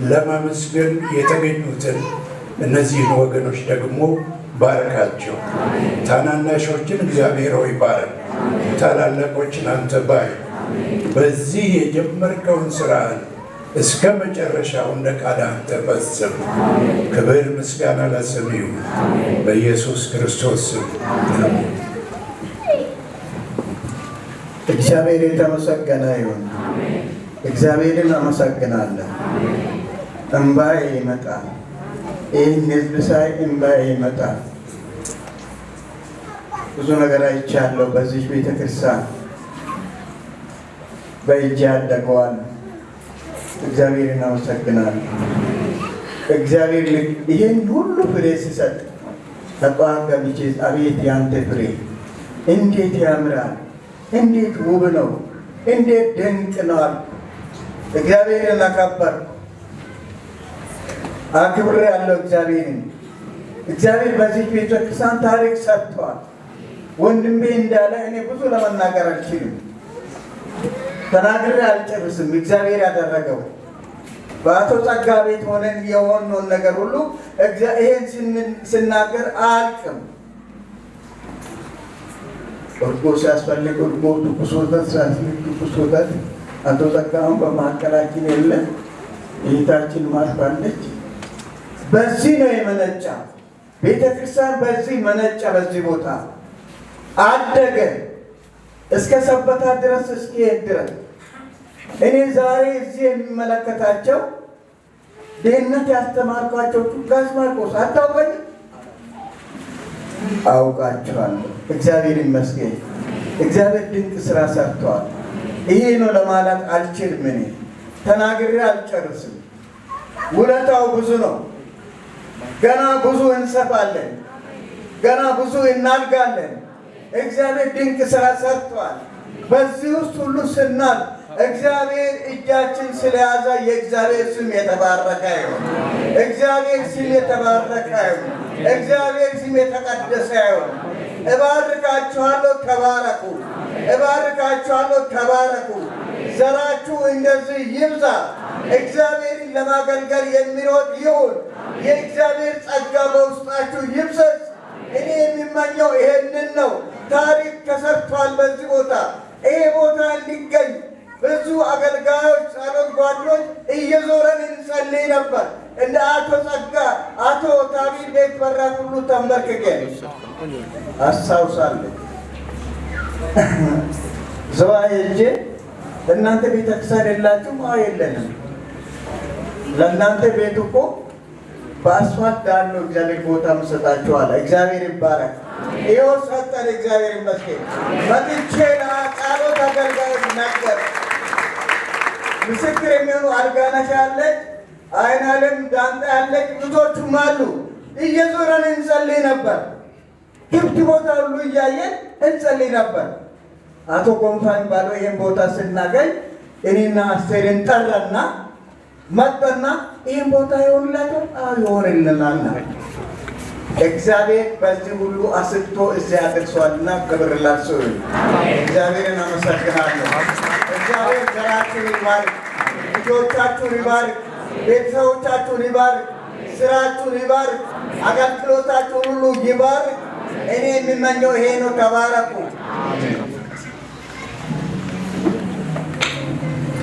ለማመስገን የተገኙትን እነዚህን ወገኖች ደግሞ ባርካቸው። ታናናሾችን እግዚአብሔር ሆይ ባረክ፣ ታላላቆችን አንተ ባርክ። በዚህ የጀመርከውን ስራህን እስከ መጨረሻው እንደ ቃልህ አንተ ፈጽም። ክብር ምስጋና ለስም ይሁን በኢየሱስ ክርስቶስ ስም። እግዚአብሔር የተመሰገነ ይሁን። እግዚአብሔርን አመሰግናለሁ። እንባዬ ይመጣል። ይህን ህዝብ ሳይ እንባዬ ይመጣል። ብዙ ነገር አይቻለሁ። በዚህ ቤተክርስቲያን በእጅ ያደገዋል። እግዚአብሔርን አመሰግናለሁ። እግዚአብሔር ይህን ሁሉ ፍሬ ሲሰጥ ተቋም ገብቼ አቤት ያንተ ፍሬ እንዴት ያምራል፣ እንዴት ውብ ነው፣ እንዴት ድንቅ ነው። እግዚአብሔርን አከበር አክብሬ ያለው እግዚአብሔርን። እግዚአብሔር በዚህ ቤተክርስቲያን ታሪክ ሰርቷል። ወንድሜ እንዳለ እኔ ብዙ ለመናገር አልችልም፣ ተናግሬ አልጨርስም። እግዚአብሔር ያደረገው በአቶ ጸጋ ቤት ሆነን የሆነውን ነገር ሁሉ ይሄን ስናገር አያልቅም። እርጎ ሲያስፈልግ እርጎ፣ ትኩስ ወተት ሲያስፈልግ ትኩስ ወተት። አቶ ጸጋውን በማዕከላችን የለ፣ እህታችን ማርፋለች። በዚህ ነው የመነጫ ቤተክርስቲያን፣ በዚህ መነጫ፣ በዚህ ቦታ አደገ እስከ ሰበታ ድረስ እስኪሄድ ድረስ። እኔ ዛሬ እዚህ የሚመለከታቸው ድህነት ያስተማርኳቸው ጋሽ ማርቆስ አታውቀኝ? አውቃቸዋለሁ። እግዚአብሔር ይመስገን። እግዚአብሔር ድንቅ ስራ ሰርተዋል። ይሄ ነው ለማለት አልችልም። እኔ ተናግሬ አልጨርስም። ውለታው ብዙ ነው። ገና ብዙ እንሰፋለን፣ ገና ብዙ እናድጋለን። እግዚአብሔር ድንቅ ስራ ሰርተዋል። በዚህ ውስጥ ሁሉ ስናል እግዚአብሔር እጃችን ስለያዘ የእግዚአብሔር ስም የተባረከ ይሁን። እግዚአብሔር ስም የተባረከ ይሁን። እግዚአብሔር ስም የተቀደሰ ይሁን። እባርካችኋለሁ፣ ተባረኩ። እባርካችኋለሁ፣ ተባረኩ። ዘራችሁ እንደዚህ ይብዛ። እግዚአብሔርን ለማገልገል የሚሮጥ ይሁን። የእግዚአብሔር ጸጋ በውስጣችሁ ይብሰስ። እኔ የሚመኘው ይሄንን ነው። ታሪክ ተሰርቷል በዚህ ቦታ። ይሄ ቦታ እንዲገኝ ብዙ አገልጋዮች፣ ጸሎት ጓዶች እየዞረን እንጸልይ ነበር። እንደ አቶ ጸጋ፣ አቶ ታቢር ቤት በራት ሁሉ ተንበርክከን አስታውሳለሁ። ዘዋ ሄጄ እናንተ ቤተክርስቲያን የላችሁም? አዎ የለንም። ለእናንተ ቤት እኮ በአስፋልት ዳር ነው እግዚአብሔር ቦታ መሰጣችኋል። እግዚአብሔር ይባረክ። ይኸው ሰጠን። እግዚአብሔር ይመስገን። መጥቼ ጸሎት አገልጋዮች ነገር ምስክር የሚሆኑ አልጋነሽ አለች፣ አይን አለም ዳንጣ ያለች፣ ብዙዎቹም አሉ። እየዞረን እንጸልይ ነበር። ክፍት ቦታ ሁሉ እያየን እንጸልይ ነበር። አቶ ጎንፋን ባለው ይህን ቦታ ስናገኝ እኔና አስቴርን ጠራና መጣና ይህን ቦታ ይሆንላቸው? አዎ ይሆንልናል። እግዚአብሔር በዚህ ሁሉ አስቶ እዚያ አድርሷልና ክብር ለእርሱ ይሁን። እግዚአብሔርን አመሰግናለሁ። እግዚአብሔር ዘራችሁን ይባርክ፣ ልጆቻችሁን ይባርክ፣ ቤተሰቦቻችሁን ይባርክ፣ ስራችሁን ይባርክ፣ አገልግሎታችሁን ሁሉ ይባርክ። እኔ የሚመኘው ይሄ ነው። ተባረኩ።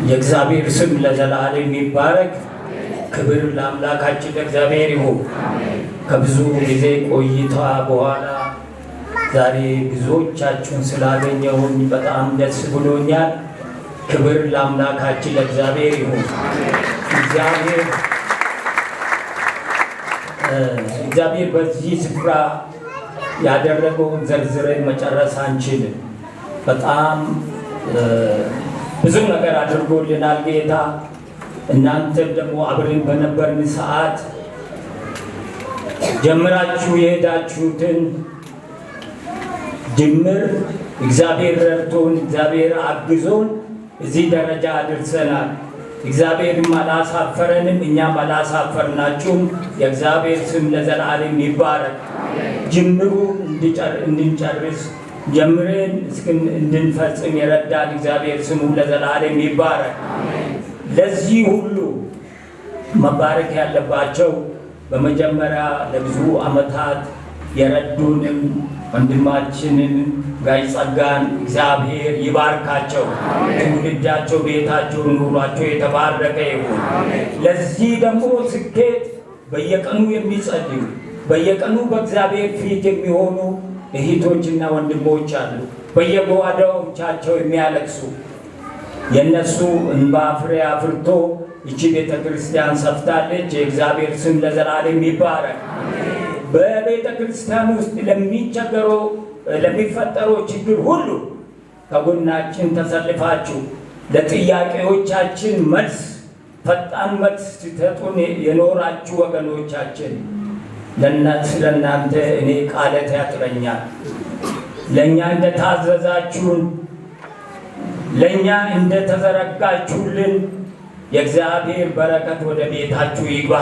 የእግዚአብሔር ስም ለዘላለም ይባረክ። ክብር ለአምላካችን ለእግዚአብሔር ይሁን። ከብዙ ጊዜ ቆይታ በኋላ ዛሬ ብዙዎቻችሁን ስላገኘሁኝ በጣም ደስ ብሎኛል። ክብር ለአምላካችን ለእግዚአብሔር ይሁን። እግዚአብሔር በዚህ ስፍራ ያደረገውን ዘርዝረን መጨረስ አንችልም። በጣም ብዙ ነገር አድርጎልናል ጌታ። እናንተም ደግሞ አብረን በነበርን ሰዓት ጀምራችሁ የሄዳችሁትን ጅምር እግዚአብሔር ረድቶን፣ እግዚአብሔር አግዞን እዚህ ደረጃ አድርሰናል። እግዚአብሔርም አላሳፈረንም፣ እኛም አላሳፈርናችሁም። የእግዚአብሔር ስም ለዘላለም ይባረክ። ጅምሩ እንድንጨርስ ጀምረን እንድንፈጽም የረዳን እግዚአብሔር ስሙ ለዘላለም ይባረክ። ለዚህ ሁሉ መባረክ ያለባቸው በመጀመሪያ ለብዙ ዓመታት የረዱንም ወንድማችንን ጋይ ጸጋን እግዚአብሔር ይባርካቸው። ትውልዳቸው፣ ቤታቸው፣ ኑሯቸው የተባረከ ይሁን። ለዚህ ደግሞ ስኬት በየቀኑ የሚጸልዩ በየቀኑ በእግዚአብሔር ፊት የሚሆኑ እህቶችና ወንድሞች አሉ። በየጓዳዎቻቸው የሚያለቅሱ የነሱ እንባ ፍሬ አፍርቶ ይቺ ቤተ ክርስቲያን ሰፍታለች። የእግዚአብሔር ስም ለዘላለም ይባረክ። በቤተ ክርስቲያን ውስጥ ለሚፈጠረው ችግር ሁሉ ከጎናችን ተሰልፋችሁ ለጥያቄዎቻችን መልስ ፈጣን መልስ ስትሰጡን የኖራችሁ ወገኖቻችን ለእናንተ እኔ ቃላት ያጥረኛል። ለእኛ እንደታዘዛችሁን፣ ለእኛ እንደተዘረጋችሁልን የእግዚአብሔር በረከት ወደ ቤታችሁ ይግባ።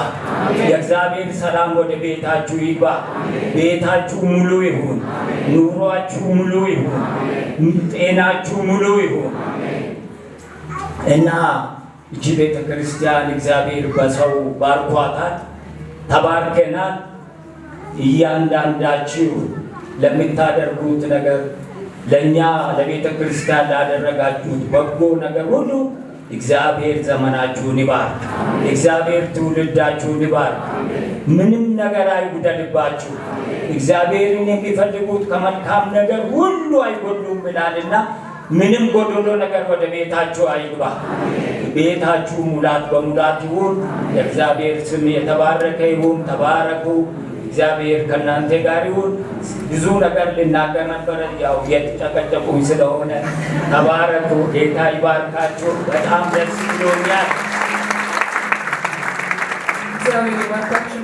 የእግዚአብሔር ሰላም ወደ ቤታችሁ ይግባ። ቤታችሁ ሙሉ ይሁን። ኑሯችሁ ሙሉ ይሁን። ጤናችሁ ሙሉ ይሁን እና እቺ ቤተ ክርስቲያን እግዚአብሔር በሰው ባርኳታል። ተባርከናል። እያንዳንዳችሁ ለምታደርጉት ነገር ለእኛ ለቤተ ክርስቲያን ላደረጋችሁት በጎ ነገር ሁሉ እግዚአብሔር ዘመናችሁን ይባርክ። እግዚአብሔር ትውልዳችሁን ይባርክ። ምንም ነገር አይጉደልባችሁ። እግዚአብሔርን የሚፈልጉት ከመልካም ነገር ሁሉ አይጎድሉም ይላልና ምንም ጎዶሎ ነገር ወደ ቤታችሁ አይግባ። ቤታችሁ ሙላት በሙላት ይሁን። የእግዚአብሔር ስም የተባረከ ይሁን። ተባረኩ። እግዚአብሔር ከእናንተ ጋር ይሁን። ብዙ ነገር ልናገር ነበረ፣ ያው የተጨቀጨቁኝ ስለሆነ ተባረኩ። ጌታ ይባርካችሁ። በጣም ደስ ብሎኛል። እግዚአብሔር ይባርካችሁ።